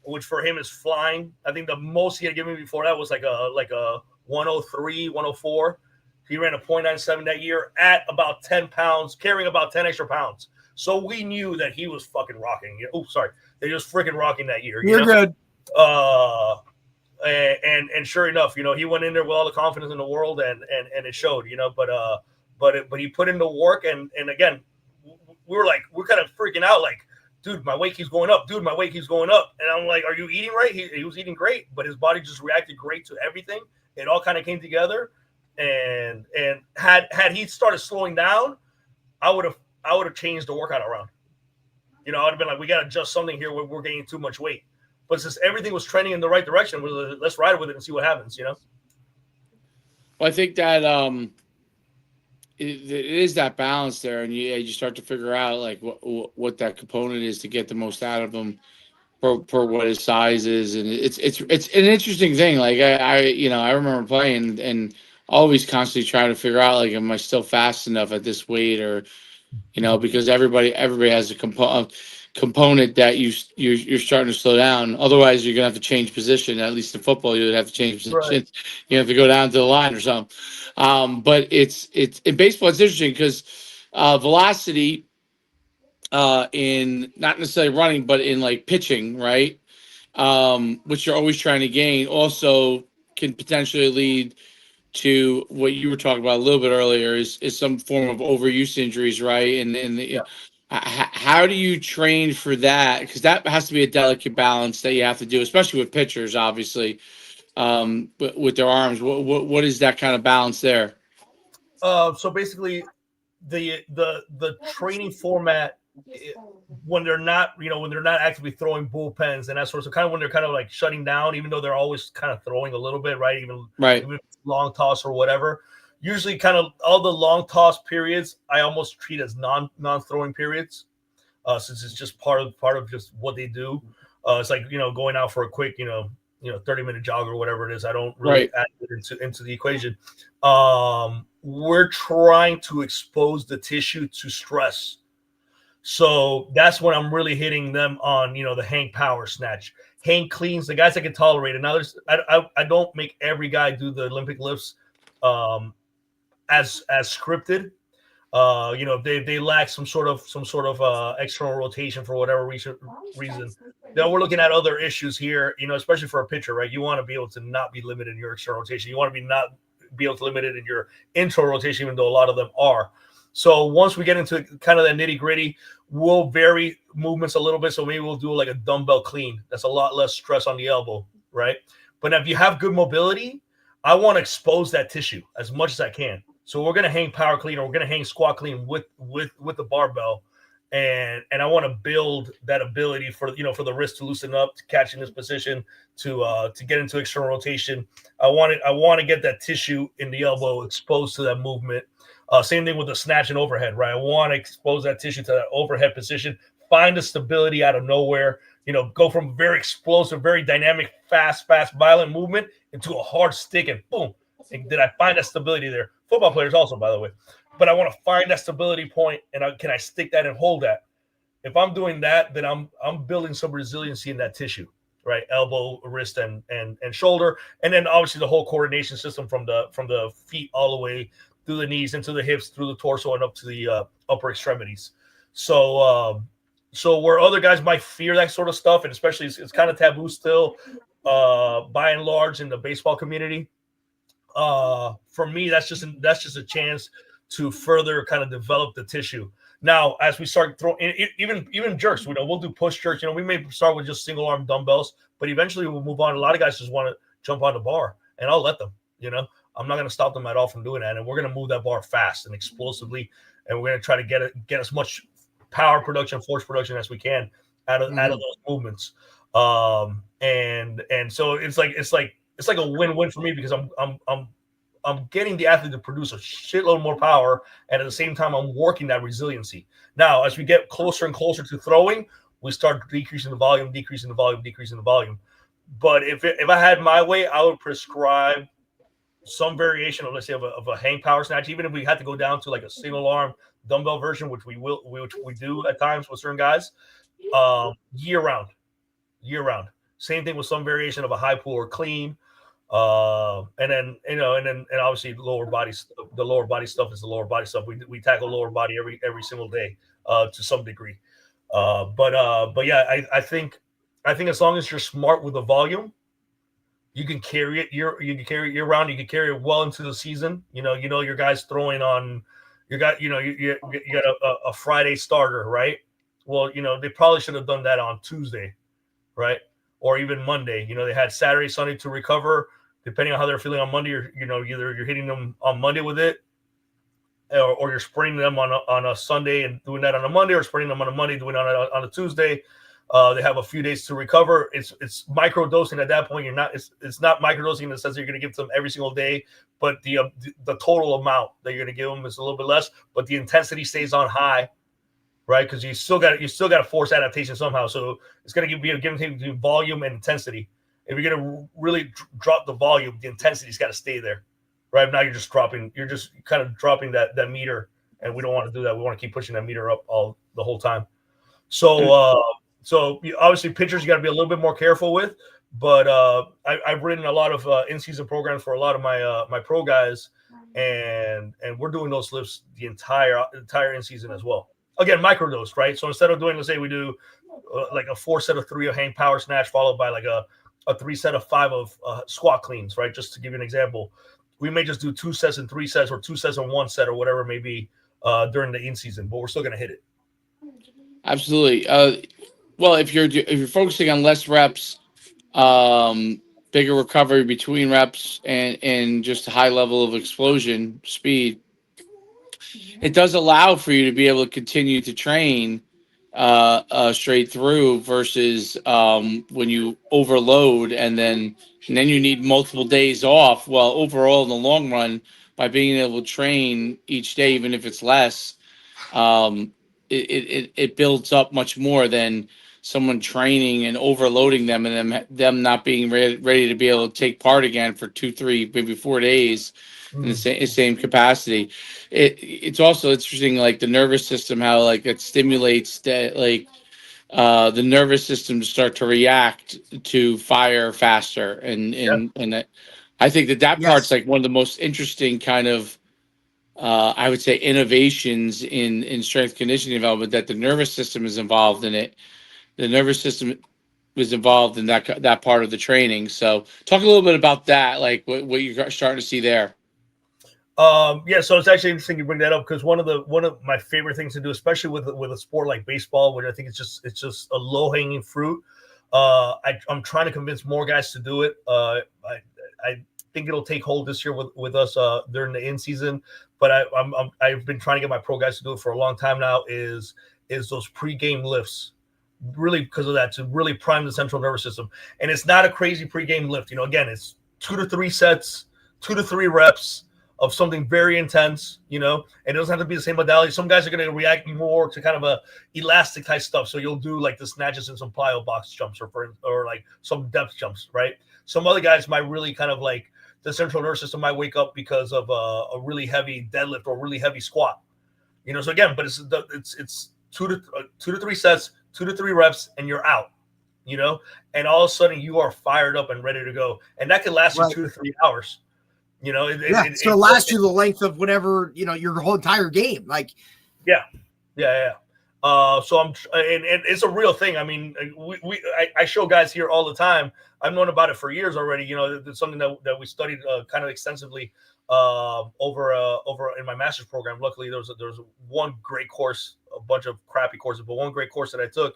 Which for him is flying. I think the most he had given me before that was like a 103, 104. He ran a 0.97 that year at about 10 pounds, carrying about 10 extra pounds. So we knew that he was fucking rocking. Oh, sorry. They was freaking rocking that year. You're good. And sure enough, he went in there with all the confidence in the world, and it showed, but he put in the work, and again, we're kind of freaking out, like, dude, my weight keeps going up. Dude, my weight keeps going up. And I'm like, are you eating right? He was eating great, but his body just reacted great to everything. It all kind of came together. And had he started slowing down, I would have changed the workout around. I would have been like, we got to adjust something here. We're gaining too much weight. But since everything was trending in the right direction, let's ride with it and see what happens, Well, I think that it is that balance there, and you start to figure out like what that component is to get the most out of them for what his size is, and it's an interesting thing. Like I remember playing and always constantly trying to figure out, like, am I still fast enough at this weight, or because everybody has a component that you're starting to slow down. Otherwise, you're gonna have to change position. At least in football, you would have to change position. Right. You have to go down to the line or something. But it's in baseball, it's interesting because velocity in not necessarily running, but in like pitching, right? Which you're always trying to gain, also can potentially lead to what you were talking about a little bit earlier is some form of overuse injuries, right? How do you train for that? Because that has to be a delicate balance that you have to do, especially with pitchers, obviously, with their arms. What is that kind of balance there? So basically, the training format, when they're not actively throwing bullpens and that sort of, kind of when they're kind of like shutting down, even though they're always kind of throwing a little bit, right? Even long toss or whatever. Usually, kind of all the long toss periods, I almost treat as non-throwing periods, since it's just part of just what they do. It's like going out for a quick 30-minute jog or whatever it is. I don't really Right. add it into the equation. We're trying to expose the tissue to stress. So that's when I'm really hitting them on, the hang power snatch, hang cleans, the guys that can tolerate it. Now, I don't make every guy do the Olympic lifts as scripted. If they lack some sort of external rotation for whatever reason. Then we're looking at other issues here, especially for a pitcher, right? You want to be able to not be limited in your external rotation. You want to be able to limit it in your internal rotation, even though a lot of them are. So once we get into kind of that nitty gritty, we'll vary movements a little bit. So maybe we'll do like a dumbbell clean. That's a lot less stress on the elbow, right? But if you have good mobility, I want to expose that tissue as much as I can. So we're going to hang power clean, or we're going to hang squat clean with the barbell, and I want to build that ability for the wrist to loosen up, to catch in this position, to get into external rotation. I want to get that tissue in the elbow exposed to that movement. Same thing with the snatch and overhead, right? I want to expose that tissue to that overhead position, find the stability out of nowhere. Go from very explosive, very dynamic, fast, violent movement into a hard stick, and boom. And did I find that stability there? Football players also, by the way. But I want to find that stability point, and can I stick that and hold that? If I'm doing that, then I'm building some resiliency in that tissue, right? Elbow, wrist, and shoulder, and then obviously the whole coordination system from the feet all the way through the knees, into the hips, through the torso, and up to the upper extremities. So where other guys might fear that sort of stuff, and especially it's kind of taboo still, by and large, in the baseball community. For me, that's just a chance to further kind of develop the tissue. Now, as we start throwing even jerks, we'll do push jerks. We may start with just single arm dumbbells, but eventually we'll move on. A lot of guys just want to jump on the bar, and I'll let them. I'm not going to stop them at all from doing that, and we're going to move that bar fast and explosively, and we're going to try to get as much power production, force production as we can out of those movements. And so it's like a win-win for me, because I'm getting the athlete to produce a shitload more power, and at the same time I'm working that resiliency. Now, as we get closer and closer to throwing, we start decreasing the volume. But if I had my way, I would prescribe some variation of, let's say, of a hang power snatch, even if we had to go down to like a single arm dumbbell version, which we do at times with certain guys, year round. Same thing with some variation of a high pull or clean. And then obviously the lower body stuff is the lower body stuff. We tackle lower body every single day, to some degree. But yeah, I think as long as you're smart with the volume, you can carry it year round. You can carry it well into the season. Your guys throwing on, you got a Friday starter, right? Well, they probably should have done that on Tuesday, right? Or even Monday. They had Saturday, Sunday to recover. Depending on how they're feeling on Monday, either you're hitting them on Monday with it, or you're sprinting them on a Sunday and doing that on a Monday, or sprinting them on a Monday, doing it on a Tuesday. They have a few days to recover. It's micro dosing at that point. It's not micro dosing in the sense that you're going to give them every single day, but the total amount that you're going to give them is a little bit less, but the intensity stays on high, right? Because you still got to force adaptation somehow. So it's going to be a give and take between volume and intensity. If you're going to really drop the volume, the intensity's got to stay there, right? Now you're just kind of dropping that meter, and we don't want to do that. We want to keep pushing that meter up the whole time. So obviously pitchers you got to be a little bit more careful with, but I've written a lot of in-season programs for a lot of my pro guys, and we're doing those lifts the entire in-season as well. Again, microdose, right? So instead of doing, let's say we do like a 4 set of 3 of hang power snatch, followed by like a 3 set of 5 of squat cleans, right? Just to give you an example, we may just do 2 sets and 3 sets, or 2 sets and 1 set, or whatever it may be during the in-season, but we're still going to hit it. Absolutely. Well, if you're focusing on less reps, bigger recovery between reps, and just a high level of explosion speed, it does allow for you to be able to continue to train straight through, versus when you overload and then you need multiple days off. Well, overall, in the long run, by being able to train each day, even if it's less, it builds up much more than someone training and overloading them, and them not being ready to be able to take part again for 2, 3, maybe 4 days in the same capacity. It's also interesting, like the nervous system, how like it stimulates that, like the nervous system to start to react to fire faster, and that, I think that part's Yes. like one of the most interesting kind of I would say innovations in strength conditioning development, that the nervous system is involved in it. The nervous system was involved in that part of the training. So talk a little bit about that, like what you're starting to see there. Yeah, so it's actually interesting you bring that up, because one of my favorite things to do, especially with a sport like baseball, which I think it's just a low hanging fruit. I'm trying to convince more guys to do it. I think it'll take hold this year with us during the in season, but I've been trying to get my pro guys to do it for a long time now. Is those pregame lifts, really, because of that, to really prime the central nervous system. And it's not a crazy pregame lift. Again, it's 2 to 3 sets, 2 to 3 reps of something very intense, and it doesn't have to be the same modality. Some guys are going to react more to kind of a elastic type stuff. So you'll do like the snatches and some plyo box jumps, or like some depth jumps, right? Some other guys might really kind of like, the central nervous system might wake up because of a really heavy deadlift or really heavy squat, So again, but it's 2 to 3 sets, 2 to 3 reps, and you're out, and all of a sudden you are fired up and ready to go, and that can last you 2 to 3 hours. It's going to last you the length of whatever, your whole entire game. Like, yeah. So and it's a real thing. I mean, I show guys here all the time. I've known about it for years already. It's something that we studied kind of extensively over in my master's program. Luckily, there was one great course, a bunch of crappy courses, but one great course that I took.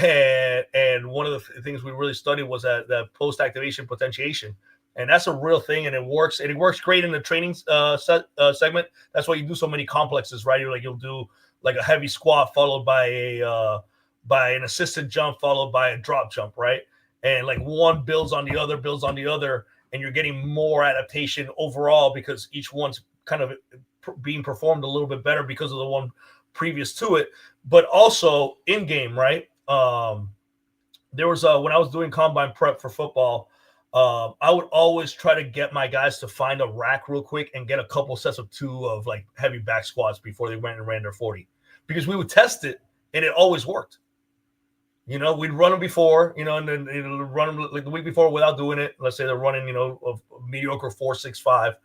And one of the things we really studied was that post activation potentiation. And that's a real thing, and it works. And it works great in the training segment. That's why you do so many complexes, right? You'll do like a heavy squat followed by an assisted jump followed by a drop jump, right? And like one builds on the other, and you're getting more adaptation overall because each one's kind of being performed a little bit better because of the one previous to it. But also in game, right? There was when I was doing combine prep for football. I would always try to get my guys to find a rack real quick and get a couple sets of 2 of like heavy back squats before they went and ran their 40, because we would test it and it always worked. We'd run them before, and then run them like the week before without doing it. Let's say they're running, a mediocre 4.65.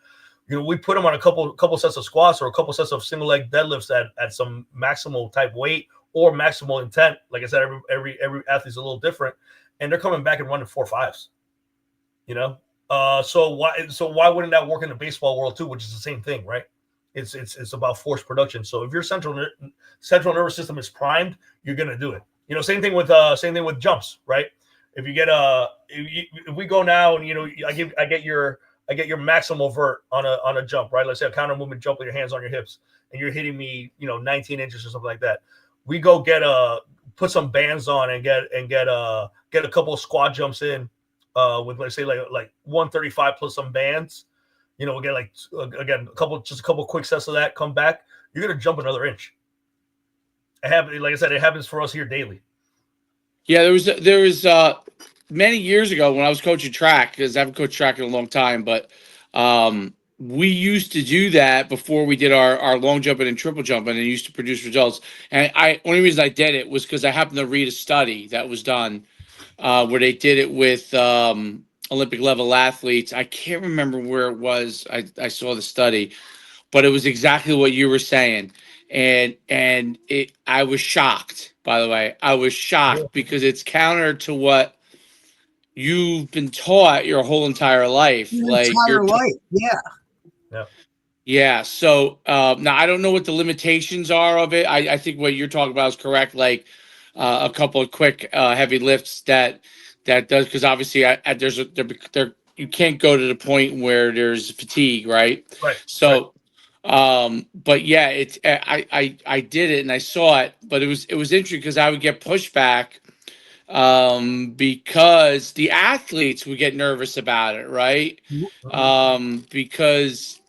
We put them on a couple sets of squats or a couple sets of single leg deadlifts at some maximal type weight or maximal intent. Like I said, every athlete's a little different, and they're coming back and running 4.5s. So why wouldn't that work in the baseball world too, which is the same thing, right? It's about force production. So if your central nervous system is primed, you're going to do it. Same thing with jumps, right? If you get if we go now and I get your maximal vert on a jump, right? Let's say a counter movement jump with your hands on your hips, and you're hitting me 19 inches or something like that. We go put some bands on and get a couple of squat jumps in with, let's say, like 135 plus some bands. We'll get again a couple quick sets of that. Come back, you're gonna jump another inch. Like I said, it happens for us here daily. Yeah, there was many years ago when I was coaching track, because I haven't coached track in a long time, but we used to do that before we did our long jumping and triple jumping, and it used to produce results. And only reason I did it was because I happened to read a study that was done where they did it with Olympic level athletes. I can't remember where it was. I saw the study, but it was exactly what you were saying. And I was shocked, by the way. I was shocked because it's counter to what you've been taught your whole entire life. life. Yeah. Yeah. So now I don't know what the limitations are of it. I think what you're talking about is correct. Like a couple of quick heavy lifts that does, because obviously there you can't go to the point where there's fatigue, right? Right. So, but yeah, I did it and I saw it, but it was interesting because I would get pushback because the athletes would get nervous about it, right? Because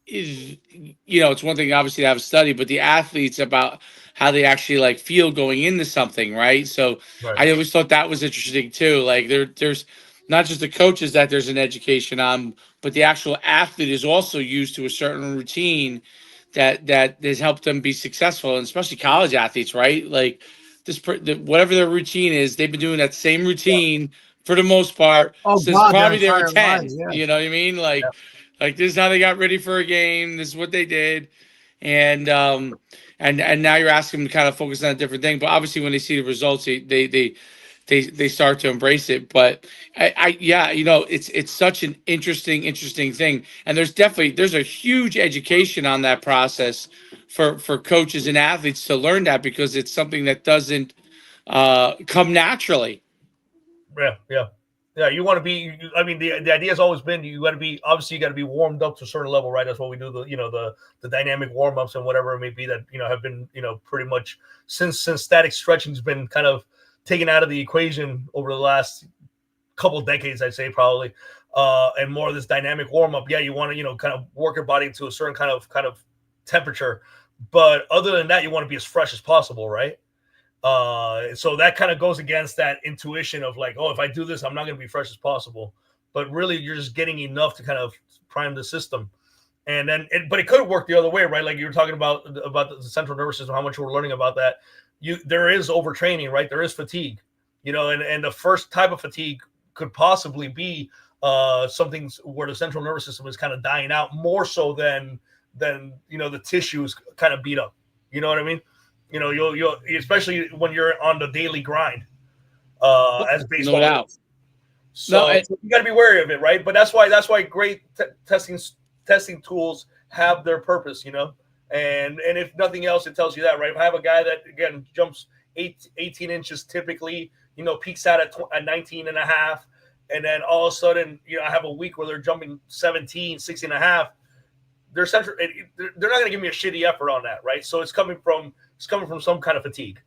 it's one thing obviously to have a study, but the athletes about how they actually like feel going into something, right? So Right. I always thought that was interesting too. Like there's not just the coaches that there's an education on, but the actual athlete is also used to a certain routine that has helped them be successful, and especially college athletes, right? Like whatever their routine is, they've been doing that same routine for the most part Oh since God, their probably they were entire 10. lives. Yeah. You know what I mean? Yeah. Like this is how they got ready for a game. This is what they did. And and now you're asking them to kind of focus on a different thing. But obviously when they see the results, they start to embrace it. But yeah, it's such an interesting thing. And there's a huge education on that process for coaches and athletes to learn that, because it's something that doesn't come naturally. Yeah. You want to be. I mean, the idea has always been you got to be, obviously you got to be warmed up to a certain level, right? That's what we do. The dynamic warm ups and whatever it may be that have been pretty much since static stretching has been kind of taken out of the equation over the last couple of decades, I'd say probably, and more of this dynamic warm up. Yeah, you want to kind of work your body to a certain kind of temperature, but other than that, you want to be as fresh as possible, right? So that kind of goes against that intuition of like, oh, if I do this, I'm not going to be fresh as possible. But really, you're just getting enough to kind of prime the system. And then, but it could have worked the other way, right? Like you were talking about the central nervous system, how much we're learning about that. There is overtraining, right? There is fatigue, and the first type of fatigue could possibly be something where the central nervous system is kind of dying out more so than the tissue is kind of beat up. You know what I mean? You'll especially when you're on the daily grind as baseball. No doubt. So you got to be wary of it, right? But that's why great testing tools have their purpose, and if nothing else, it tells you that, right? If I have a guy that again jumps 18 inches typically, peaks out at 19 and a half, and then all of a sudden, I have a week where they're jumping 17, 16 and a half. They're not going to give me a shitty effort on that, right? So it's coming from some kind of fatigue,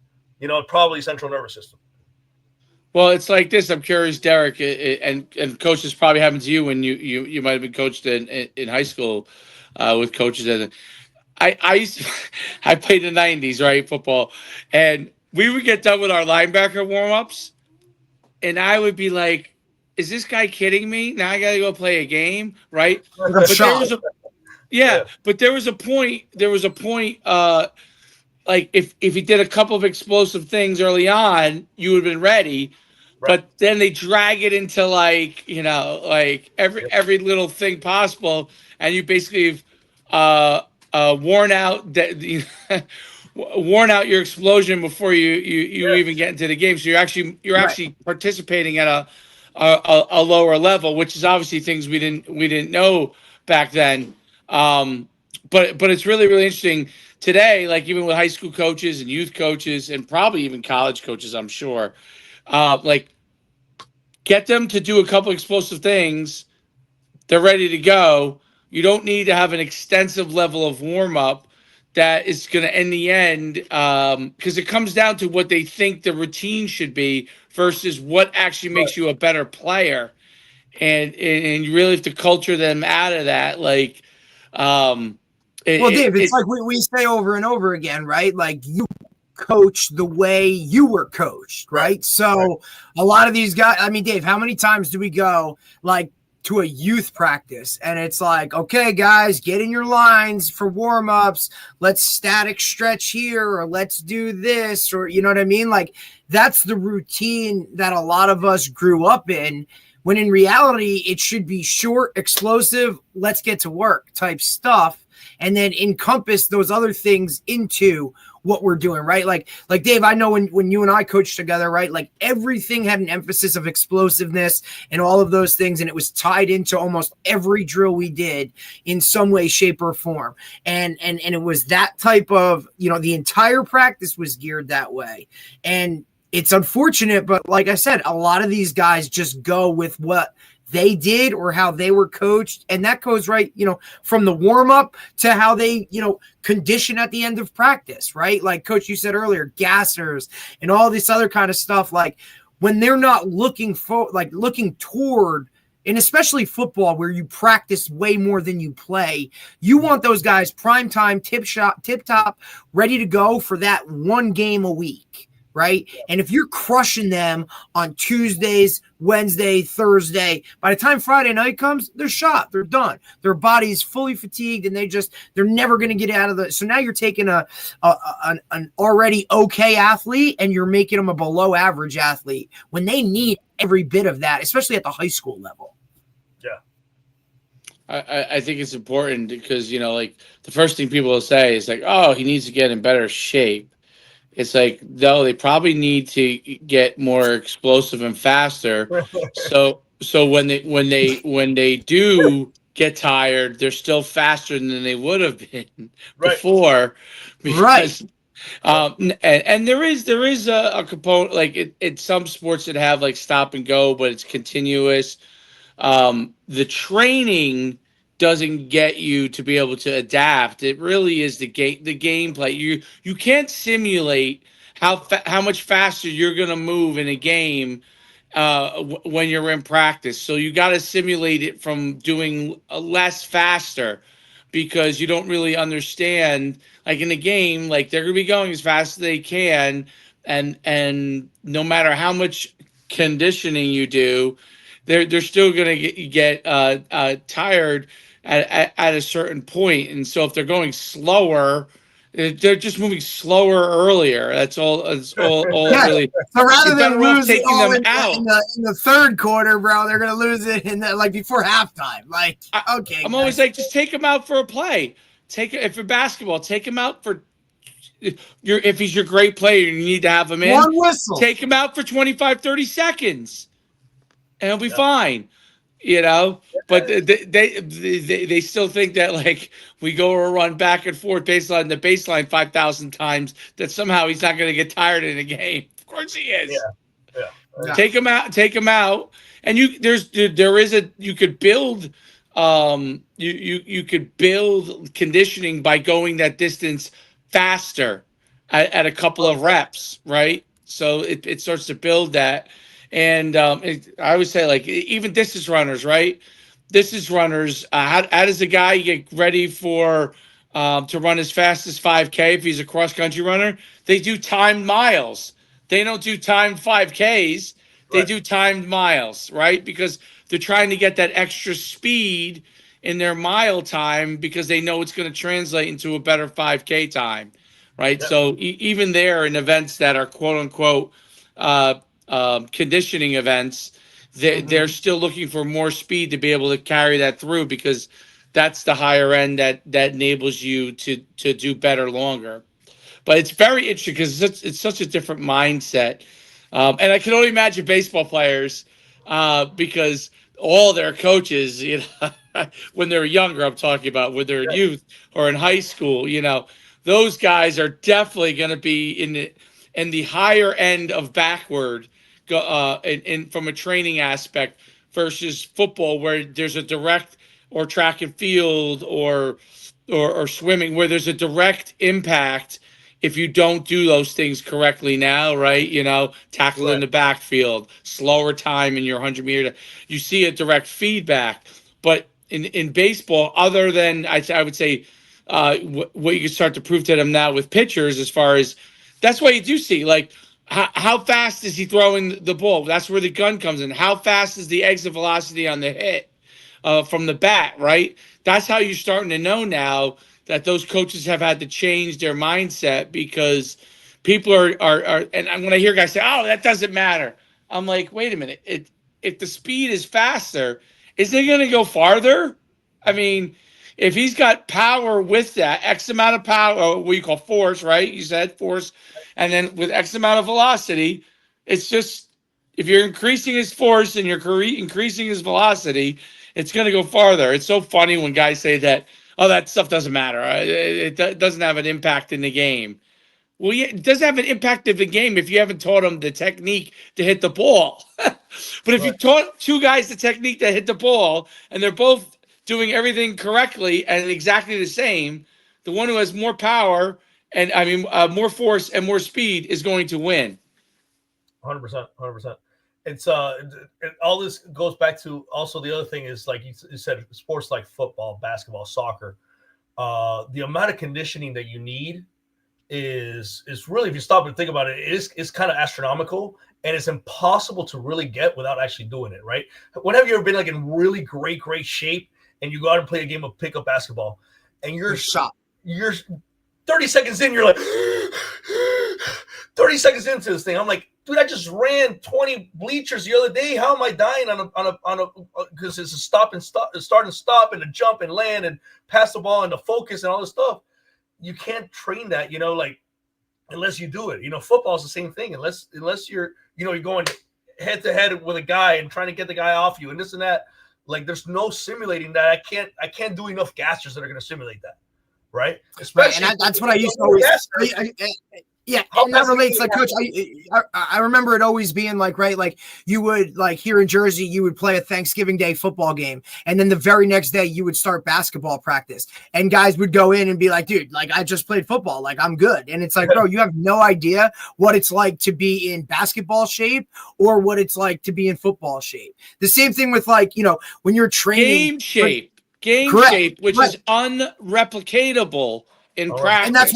probably central nervous system. Well, it's like this. I'm curious, Derek, and coach, this probably happened to you when you might have been coached in high school with coaches. And I played in the '90s, right, football, and we would get done with our linebacker warm-ups, and I would be like, "Is this guy kidding me? Now I got to go play a game, right?" But there was but there was a point. Like if he did a couple of explosive things early on, you would have been ready. Right. But then they drag it into like every little thing possible, and you basically worn out worn out your explosion before you even get into the game. So you're actually participating at a lower level, which is obviously things we didn't know back then. But it's really interesting today, like even with high school coaches and youth coaches and probably even college coaches, I'm sure, like get them to do a couple explosive things. They're ready to go. You don't need to have an extensive level of warm up that is going to, in the end, because it comes down to what they think the routine should be versus what actually makes you a better player. And you really have to culture them out of that. Like, Dave, it's like we say over and over again, right? Like you coach the way you were coached, right? So a lot of these guys, I mean, Dave, how many times do we go like to a youth practice and it's like, okay, guys, get in your lines for warm-ups. Let's static stretch here, or let's do this, or you know what I mean? Like that's the routine that a lot of us grew up in. When in reality, it should be short, explosive, let's get to work type stuff, and then encompass those other things into what we're doing, right? Like Dave, I know when you and I coached together, right? Like everything had an emphasis of explosiveness and all of those things, and it was tied into almost every drill we did in some way, shape, or form. And it was that type of, the entire practice was geared that way. And it's unfortunate, but like I said, a lot of these guys just go with what they did or how they were coached. And that goes right, from the warm up to how they, condition at the end of practice, right? Like Coach, you said earlier, gassers and all this other kind of stuff. Like when they're not looking toward And especially football, where you practice way more than you play, you want those guys prime time, tip top, ready to go for that one game a week, right? And if you're crushing them on Tuesdays, Wednesday, Thursday, by the time Friday night comes, they're shot, they're done. Their body's fully fatigued, and they're never going to get out of the. So now you're taking an already okay athlete, and you're making them a below average athlete when they need every bit of that, especially at the high school level. Yeah. I think it's important because, like the first thing people will say is like, oh, he needs to get in better shape. It's like, no, they probably need to get more explosive and faster. So when they do get tired, they're still faster than they would have been before, because and there is a component, like it's some sports that have like stop and go, but it's continuous. The training doesn't get you to be able to adapt. It really is the gameplay. You can't simulate how much faster you're going to move in a game when you're in practice. So you got to simulate it from doing less faster, because you don't really understand. Like in a game, like they're going to be going as fast as they can, and no matter how much conditioning you do, they're still going to get tired at a certain point. And so if they're going slower, they're just moving slower earlier. That's all. That's all Yeah. really. So rather You're than better off lose it taking all them in out. the third quarter, bro, they're gonna lose it in like before halftime. Like, okay, I'm always like, just take him out for a play. If for basketball, take him out for. If he's your great player, you need to have him in. one whistle. Take him out for 25, 30 seconds, and he'll be fine. But they still think that, like, we go or run back and forth the baseline 5,000 times, that somehow he's not going to get tired in a game. Of course he is. Yeah. Take him out, and you could build you could build conditioning by going that distance faster at a couple of reps, right? So it starts to build that. And I always say, like, even distance runners, right? Distance runners, how does a guy get ready for to run as fast as 5K if he's a cross country runner? They do timed miles. They don't do timed 5Ks. They do timed miles, right? Because they're trying to get that extra speed in their mile time, because they know it's going to translate into a better 5K time, right? So even there, in events that are quote unquote conditioning events, they're still looking for more speed to be able to carry that through, because that's the higher end that enables you to do better longer. But it's very interesting because it's such a different mindset. And I can only imagine baseball players, because all their coaches, when they're younger, I'm talking about when they're in youth or in high school, those guys are definitely going to be in the higher end of backward, from a training aspect, versus football, where there's a direct, or track and field, or swimming, where there's a direct impact if you don't do those things correctly now, right? Tackle in the backfield, slower time in your 100-meter. You see a direct feedback. But in baseball, other than I would say, what you can start to prove to them now with pitchers, as far as, that's why you do see, like, how fast is he throwing the ball? That's where the gun comes in. How fast is the exit velocity on the hit from the bat, right? That's how you're starting to know now that those coaches have had to change their mindset, because people are and when I hear guys say, "Oh, that doesn't matter," I'm like, wait a minute. If the speed is faster, is it going to go farther? I mean, if he's got power with that X amount of power, what you call force, right? You said force, and then with X amount of velocity, it's just, if you're increasing his force and you're increasing his velocity, it's going to go farther. It's so funny when guys say that, oh, that stuff doesn't matter. It doesn't have an impact in the game. Well, yeah, it doesn't have an impact in the game if you haven't taught them the technique to hit the ball. But if you taught two guys the technique to hit the ball, and they're both doing everything correctly and exactly the same, the one who has more power, and more force and more speed, is going to win. 100%. it's all this goes back to also the other thing is like you said, sports like football, basketball, soccer. The amount of conditioning that you need is really, if you stop and think about it, it's kind of astronomical, and it's impossible to really get without actually doing it, right? When have you ever been like in really great shape and you go out and play a game of pickup basketball and you're 30 seconds in, you're like 30 seconds into this thing, I'm like, dude, I just ran 20 bleachers the other day. How am I dying on a because it's a start and stop and a jump and land and pass the ball and the focus and all this stuff. You can't train that, like unless you do it. Football is the same thing. Unless you're, you're going head to head with a guy and trying to get the guy off you and this and that. Like there's no simulating that. I can't do enough gassers that are going to simulate that, right? Especially right, and that's what I used to always. Yeah, and that relates, like, Coach, I remember it always being like, right, like you would, like here in Jersey, you would play a Thanksgiving Day football game, and then the very next day you would start basketball practice, and guys would go in and be like, dude, like I just played football, like I'm good. And it's like, bro, you have no idea what it's like to be in basketball shape or what it's like to be in football shape. The same thing with, like, when you're training. Game shape, which is unreplicatable in practice. And that's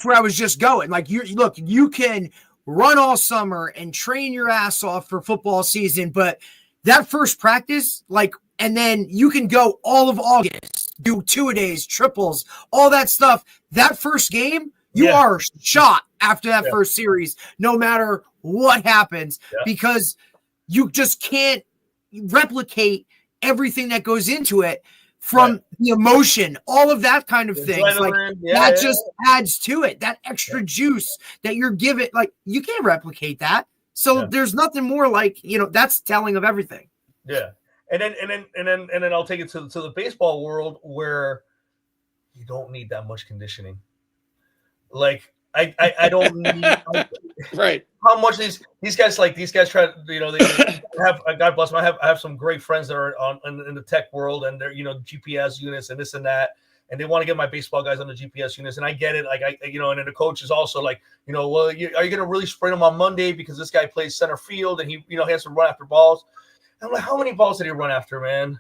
where I was just going. Like, you can run all summer and train your ass off for football season, but that first practice, like, and then you can go all of August, do 2-a-days, triples, all that stuff. That first game, you are shot after that first series, no matter what happens, because you just can't replicate everything that goes into it. From the emotion, all of that kind of thing. Like that just adds to it. That extra juice that you're given, like you can't replicate that. So there's nothing more like, that's telling of everything. Yeah. And then I'll take it to the baseball world where you don't need that much conditioning. Like I don't need right. How much these guys try to, they have, God bless them. I have some great friends that are in the tech world, and they're, GPS units and this and that, and they want to get my baseball guys on the GPS units, and I get it. Like and then the coach is also like, well, are you going to really sprint him on Monday because this guy plays center field and he has to run after balls? And I'm like, how many balls did he run after, man?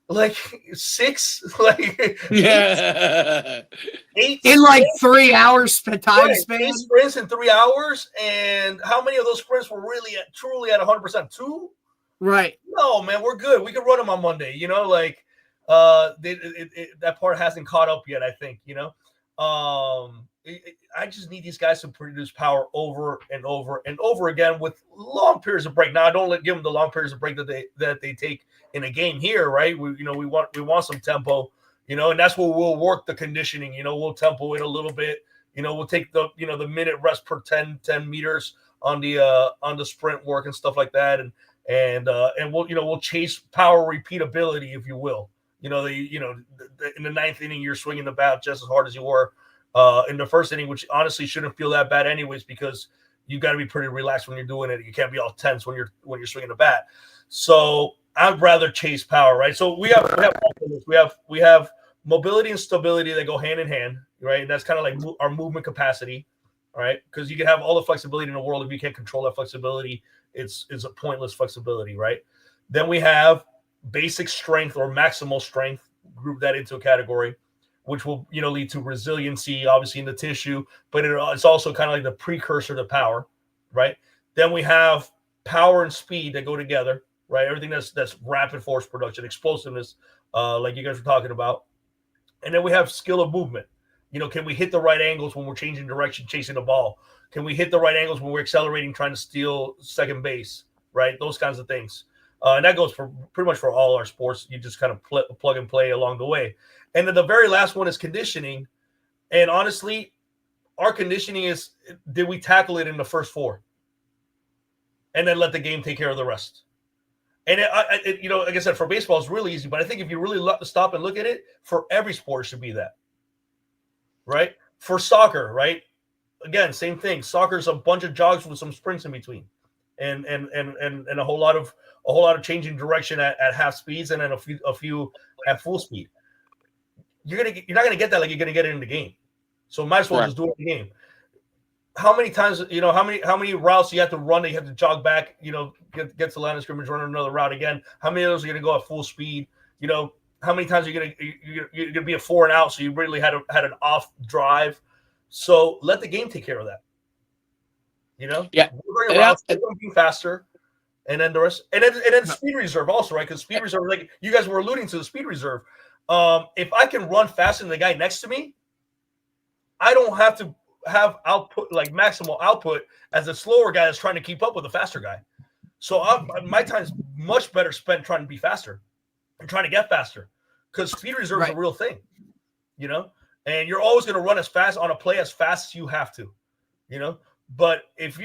Like 6, like 8 in like 3 hours time span. 8 sprints in 3 hours, and how many of those sprints were really truly at 100%? 2, right? No, man, we're good. We could run them on Monday. Like that part hasn't caught up yet. I think I just need these guys to produce power over and over and over again with long periods of break. Now, I don't give them the long periods of break that they take in a game here, right? We want some tempo, and that's where we'll work the conditioning. We'll tempo it a little bit. We'll take the the minute rest per 10 meters on the sprint work and stuff like that, and we'll chase power repeatability, if you will. In the ninth inning, you're swinging the bat just as hard as you were in the first inning, which honestly shouldn't feel that bad anyways, because you got to be pretty relaxed when you're doing it. You can't be all tense when you're swinging the bat. So I'd rather chase power, right? So we have mobility and stability that go hand in hand, right? And that's kind of like our movement capacity, right? Because you can have all the flexibility in the world. If you can't control that flexibility, it's a pointless flexibility, right? Then we have basic strength or maximal strength, group that into a category, which will lead to resiliency, obviously, in the tissue, but it's also kind of like the precursor to power, right? Then we have power and speed that go together, right? Everything that's rapid force production, explosiveness, like you guys were talking about. And then we have skill of movement. Can we hit the right angles when we're changing direction, chasing the ball? Can we hit the right angles when we're accelerating, trying to steal second base, right? Those kinds of things. And that goes for pretty much for all our sports. You just kind of plug and play along the way. And then the very last one is conditioning. And honestly, our conditioning is, did we tackle it in the first 4? And then let the game take care of the rest. And like I said, for baseball, it's really easy. But I think if you really stop and look at it, for every sport, it should be that. Right? For soccer, right? Again, same thing. Soccer is a bunch of jogs with some sprints in between. And a whole lot of changing direction at half speeds, and then a few at full speed. You're not gonna get that like you're gonna get it in the game. So might as well just do it in the game. how many times, how many routes you have to run that you have to jog back, get to the line of scrimmage, run another route again. How many of those are going to go at full speed? How many times you're going to be a 4 and out, so you really had an off drive. So let the game take care of that. Yeah. We're running routes, they're going to be faster, and then the rest, and then speed reserve also, right? Because speed reserve, like you guys were alluding to, the speed reserve. If I can run faster than the guy next to me, I don't have to have output, like maximal output, as a slower guy that's trying to keep up with a faster guy. So my time's much better spent trying to be faster and trying to get faster, because speed reserve is a real thing, and you're always going to run as fast on a play as fast as you have to, But if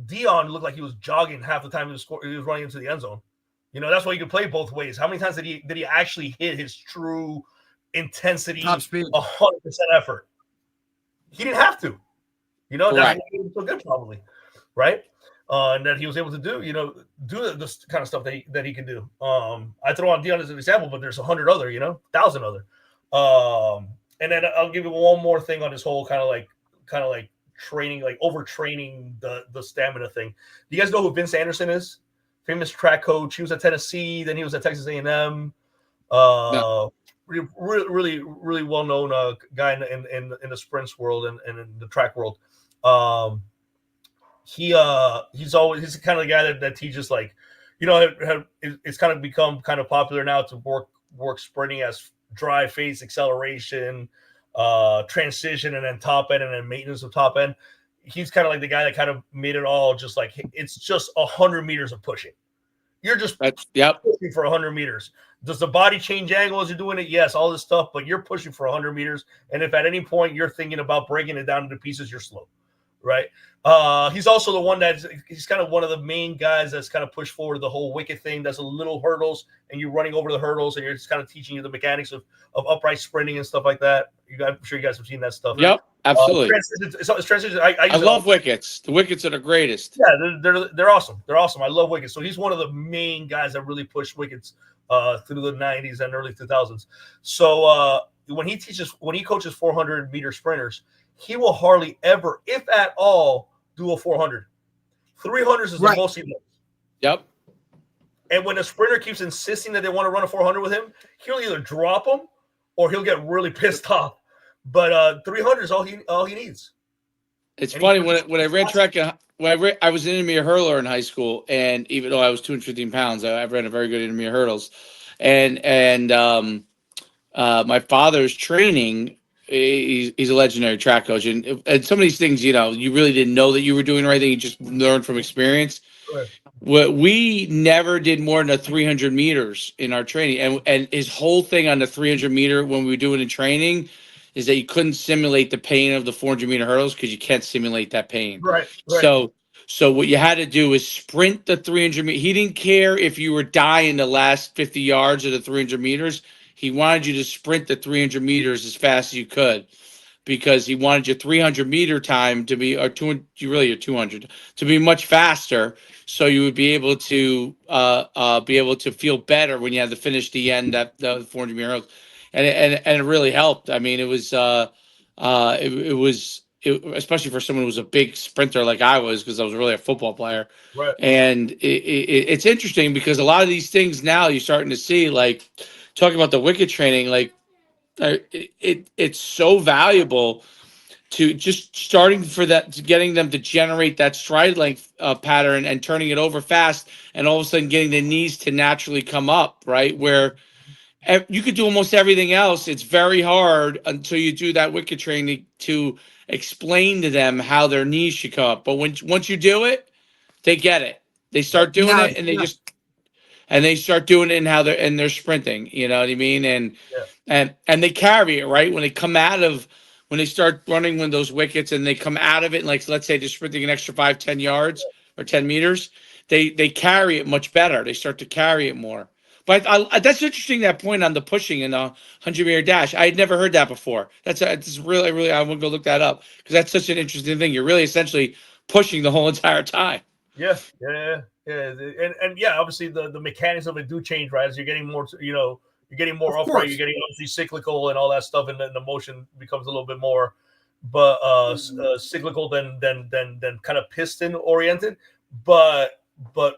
Dion looked like he was jogging half the time he was running into the end zone. That's why you can play both ways. How many times did he actually hit his true intensity, top speed, 100% effort? He didn't have to. That's why he was so good, probably, right? And that he was able to do this kind of stuff that he can do. I throw on Dion as an example, but there's 100 other, 1,000 other. And then I'll give you one more thing on this whole kind of like training, like overtraining the stamina thing. Do you guys know who Vince Anderson is? Famous track coach. He was at Tennessee, then he was at Texas A&M. No. Really, really well known guy in the sprints world and in the track world. He's the kind of guy that teaches, like, it's kind of become kind of popular now to work sprinting as drive, phase, acceleration, transition, and then top end, and then maintenance of top end. He's kind of like the guy that kind of made it all just like, it's just 100 meters of pushing. You're just pushing for 100 meters. Does the body change angle as you're doing it? Yes, all this stuff, but you're pushing for 100 meters. And if at any point you're thinking about breaking it down into pieces, you're slow, right? He's also the one he's kind of one of the main guys that's kind of pushed forward the whole wicket thing. That's a little hurdles, and you're running over the hurdles, and you're just kind of teaching you the mechanics of upright sprinting and stuff like that. I'm sure you guys have seen that stuff. Yep, absolutely. Transition. I love wickets. The wickets are the greatest. Yeah, they're awesome. They're awesome. I love wickets. So he's one of the main guys that really pushed wickets through the 90s and early 2000s. So when he coaches 400-meter sprinters, he will hardly ever, if at all, do a 400. 300s is the most he does. Yep. And when a sprinter keeps insisting that they want to run a 400 with him, he'll either drop them or he'll get really pissed off. But 300 is all he needs. It's funny when I ran track. I was an intermediate hurler in high school, and even though I was 215 pounds, I ran a very good intermediate hurdles. And my father's training. He's a legendary track coach, and some of these things, you really didn't know that you were doing the right thing. You just learned from experience. Right. We never did more than 300 meters in our training, and his whole thing on the 300 meter when we were doing the training is that you couldn't simulate the pain of the 400-meter hurdles because you can't simulate that pain. Right. So what you had to do is sprint the 300 meters. He didn't care if you were dying the last 50 yards of the 300 meters. He wanted you to sprint the 300 meters as fast as you could, because he wanted your 300-meter time to be, or 200, to be much faster, so you would be able to feel better when you had to finish the end of the 400-meter hurdles. And it really helped. I mean, it was especially for someone who was a big sprinter like I was, because I was really a football player. Right. And it's interesting because a lot of these things now you're starting to see, like talking about the wicket training, like it's so valuable to just starting for that, to getting them to generate that stride length pattern and turning it over fast, and all of a sudden getting the knees to naturally come up, right? Where you could do almost everything else. It's very hard until you do that wicket training to explain to them how their knees should come up. But once you do it, they get it. They start doing it, and they start doing it in how they're sprinting. You know what I mean? And they carry it, right? When they start running with those wickets and they come out of it, and like, let's say they're sprinting an extra 5-10 yards or 10 meters, they carry it much better. They start to carry it more. But that's interesting, that point on the pushing in a 100-meter dash. I had never heard that before. It's really, really, I want to go look that up, because that's such an interesting thing. You're really essentially pushing the whole entire time. Yeah. And yeah, obviously the mechanics of it do change, right? As you're getting more, you're getting more upright, you're getting obviously cyclical and all that stuff, and then the motion becomes a little bit more but cyclical than kind of piston oriented. But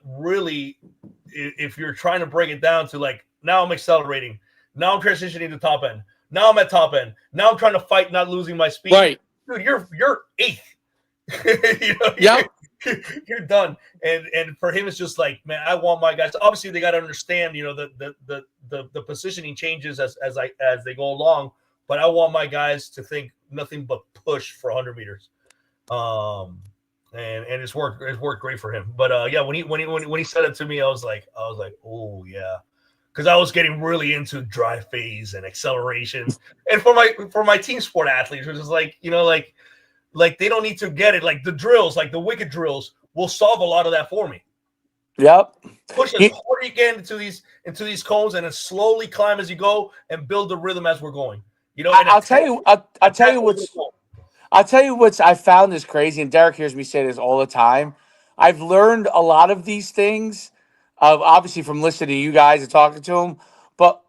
really, if you're trying to break it down to like, now I'm accelerating, now I'm transitioning to top end, now I'm at top end, now I'm trying to fight not losing my speed. Right. Dude, you're eighth. You know, Yep. you're done. And for him, it's just like, man, I want my guys. Obviously, they got to understand, you know, the positioning changes as they go along. But I want my guys to think nothing but push for 100 meters. And it's worked great for him. But yeah, when he said it to me, I was like, oh yeah, because I was getting really into drive phase and acceleration, and for my team sport athletes, which is like, you know, like they don't need to get it. Like the drills, like the wicked drills, will solve a lot of that for me. Yep. Push as hard as you can into these cones, and then slowly climb as you go, and build the rhythm as we're going. You know, I'll tell you what's I found is crazy, and Derek hears me say this all the time. I've learned a lot of these things, obviously from listening to you guys and talking to them. But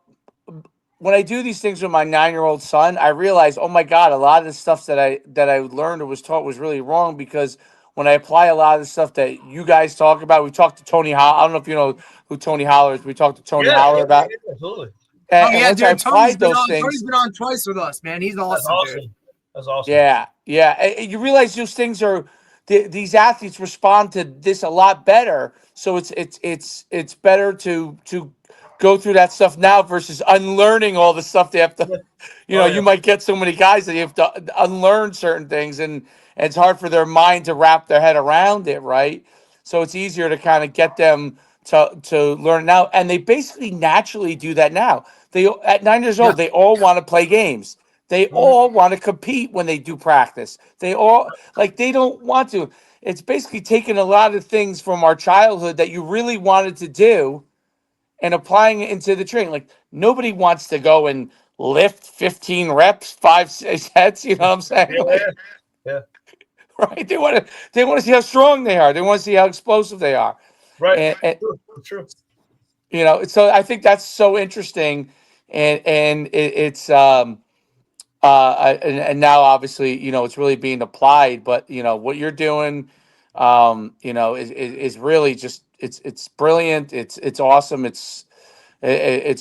when I do these things with my 9-year-old son, I realize, oh my God, a lot of the stuff that I learned or was taught was really wrong, because when I apply a lot of the stuff that you guys talk about, we talked to Tony Holler. I don't know if you know who Tony Holler is. We talked to Tony Holler about. Yeah, absolutely. And once I dude, applied those things, Tony's been on twice with us, man. He's awesome, dude. That's awesome. Yeah. And you realize those things are these athletes respond to this a lot better. So it's better to go through that stuff now versus unlearning all the stuff they have to. You might get so many guys that you have to unlearn certain things, and it's hard for their mind to wrap their head around it, right? So it's easier to kind of get them to learn now, and they basically naturally do that now. They at 9 years old, they all want to play games. They all want to compete when they do practice. They all they don't want to. It's basically taking a lot of things from our childhood that you really wanted to do and applying it into the training. Like nobody wants to go and lift 15 reps, 5-6 sets. You know what I'm saying? Yeah. Right. They want to see how strong they are. They want to see how explosive they are. Right. And True. you know, so I think that's so interesting, and it's and now obviously, you know, it's really being applied, but you know what you're doing, you know, is really just it's brilliant. It's awesome. It's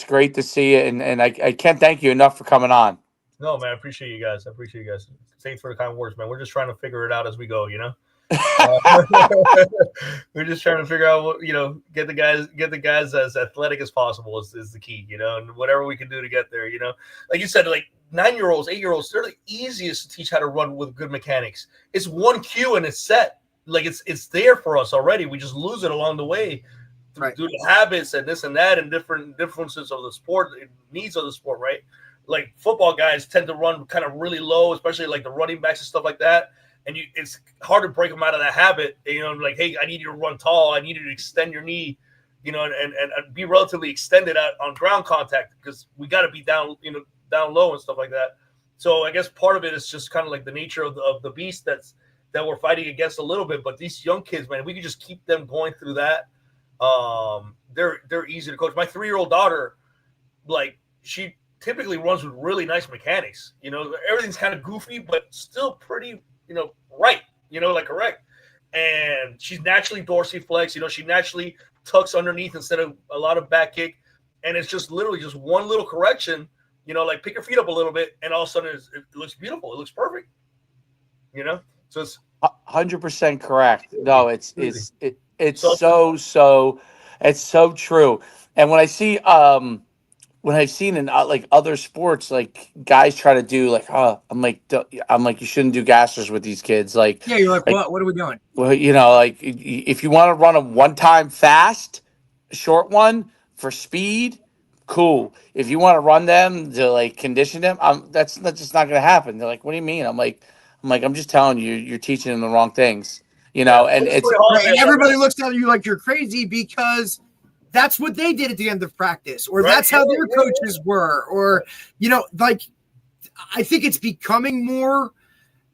great to see it, and I can't thank you enough for coming on. No, man, I appreciate you guys. Thanks for the kind words, man. We're just trying to figure it out as we go, you know. We're just trying to figure out what, you know, get the guys as athletic as possible is the key, you know, and whatever we can do to get there, you know. Like you said, like 9-year-olds, 8-year-olds, they're the easiest to teach how to run with good mechanics. It's one cue and it's set. Like it's there for us already. We just lose it along the way due to habits and this and that and different differences of the sport, needs of the sport, right? Like football guys tend to run kind of really low, especially like the running backs and stuff like that. And it's hard to break them out of that habit. You know, like, hey, I need you to run tall. I need you to extend your knee, you know, and be relatively extended on ground contact, because we got to be down, you know, down low and stuff like that. So I guess part of it is just kind of like the nature of the beast that we're fighting against a little bit. But these young kids, man, if we could just keep them going through that, they're easy to coach. My 3-year-old daughter, like, she typically runs with really nice mechanics. You know, everything's kind of goofy, but still pretty, you know, right, you know, like correct. And she's naturally dorsiflex, you know, she naturally tucks underneath instead of a lot of back kick. And it's just literally just one little correction, you know, like pick your feet up a little bit, and all of a sudden it looks beautiful. It looks perfect, you know? So it's 100% correct. No, it's so it's so true. And when I see when I've seen in like other sports, like guys try to do like, I'm like, you shouldn't do gassers with these kids. Like, yeah, you're like, what are we doing? Well, you know, like if you want to run a one-time fast, short one for speed, cool. If you want to run them to like condition them, that's just not going to happen. They're like, what do you mean? I'm just telling you, you're teaching them the wrong things. You know, and it's and everybody looks at you like you're crazy because that's what they did at the end of practice, or that's how their coaches were, or, you know, like, I think it's becoming more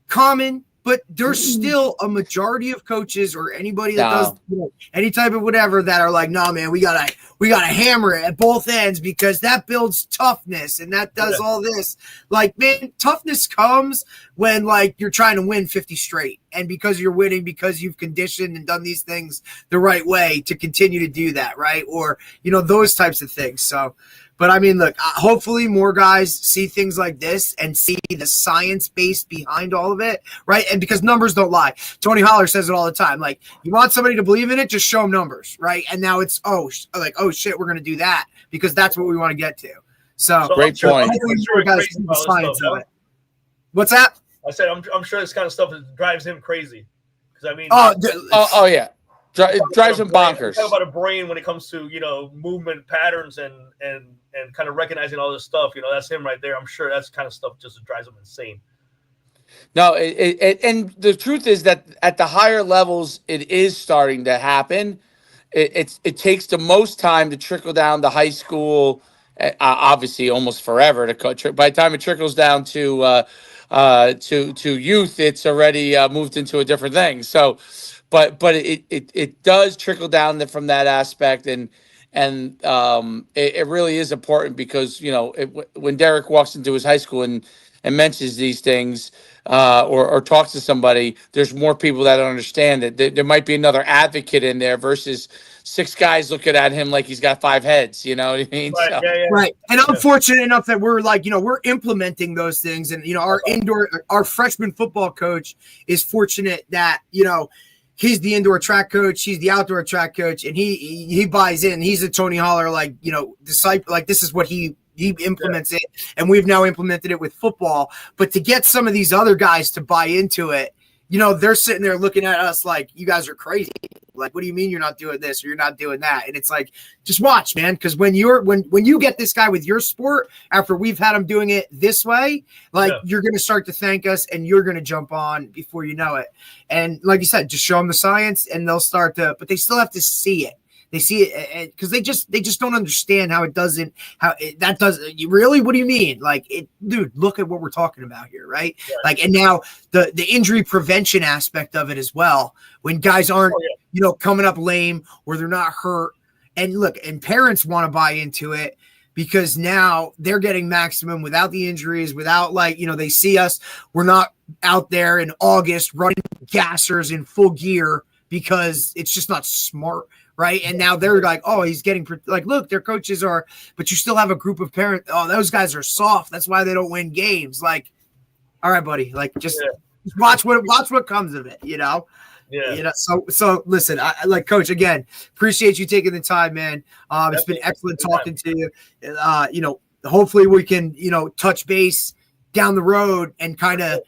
common, but there's still a majority of coaches or anybody that does No. any type of whatever that are like, no, man, we gotta hammer it at both ends because that builds toughness and that does all this. Like, man, toughness comes when like you're trying to win 50 straight, and because you're winning because you've conditioned and done these things the right way to continue to do that, right? Or those types of things. So. But I mean, look, hopefully more guys see things like this and see the science based behind all of it, right? And because numbers don't lie. Tony Holler says it all the time. Like, you want somebody to believe in it, just show them numbers, right? And now it's, oh shit, we're going to do that because that's what we want to get to. So great point. More guys see the science of it. What's that? I said, I'm sure this kind of stuff drives him crazy. Because I mean, oh yeah. It drives him bonkers. Talk about a brain when it comes to movement patterns and kind of recognizing all this stuff. That's him right there. I'm sure that's kind of stuff just drives him insane. No, and the truth is that at the higher levels, it is starting to happen. It takes the most time to trickle down to high school. Obviously, almost forever to coach. By the time it trickles down to youth, it's already moved into a different thing. So. But it does trickle down from that aspect, and it really is important because when Derek walks into his high school and mentions these things or talks to somebody, there's more people that understand it. There might be another advocate in there versus 6 guys looking at him like he's got 5 heads. You know what I mean? Right. So. Yeah. Right. And I'm fortunate enough that we're like, we're implementing those things, and our freshman football coach is fortunate that he's the indoor track coach. He's the outdoor track coach, and he buys in. He's a Tony Holler, disciple. Like, this is what he implements it, and we've now implemented it with football. But to get some of these other guys to buy into it, they're sitting there looking at us like, you guys are crazy. Like, what do you mean you're not doing this or you're not doing that? And it's like, just watch, man, because when you get this guy with your sport after we've had him doing it this way, you're going to start to thank us and you're going to jump on before you know it. And like you said, just show them the science and they'll start to, but they still have to see it. They see it because they just don't understand how it doesn't, that does. Really, what do you mean? Like, dude, look at what we're talking about here, right? Like, and now the injury prevention aspect of it as well. When guys aren't, coming up lame or they're not hurt, and look, and parents want to buy into it because now they're getting maximum without the injuries, without they see us. We're not out there in August running gassers in full gear because it's just not smart. Right. And now they're like, oh, he's getting look, their coaches are, but you still have a group of parents. Oh, those guys are soft. That's why they don't win games. Like, all right, buddy, just watch what comes of it, Yeah. So listen, I like, Coach, again, appreciate you taking the time, man. It's been excellent talking to you. Hopefully we can, touch base down the road and kind of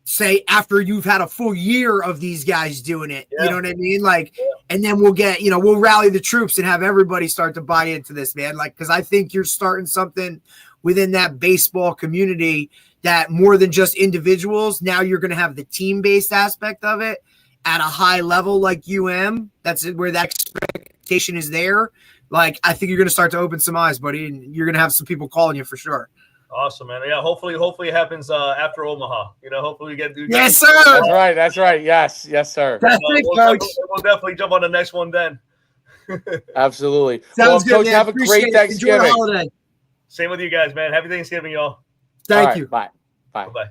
say after you've had a full year of these guys doing it, you know what I mean? And then we'll get, we'll rally the troops and have everybody start to buy into this, man. Cause I think you're starting something within that baseball community that more than just individuals, now you're going to have the team-based aspect of it at a high level like That's where that expectation is there. I think you're going to start to open some eyes, buddy, and you're going to have some people calling you for sure. Awesome, man. Yeah, hopefully it happens after Omaha. Hopefully we get. Yes, sir. That's right. Yes, sir. We'll definitely jump on the next one then. Absolutely. Sounds good, Coach, man. have a great Thanksgiving. Enjoy the holiday. Same with you guys, man. Happy Thanksgiving, y'all. Thank you. Bye. Bye.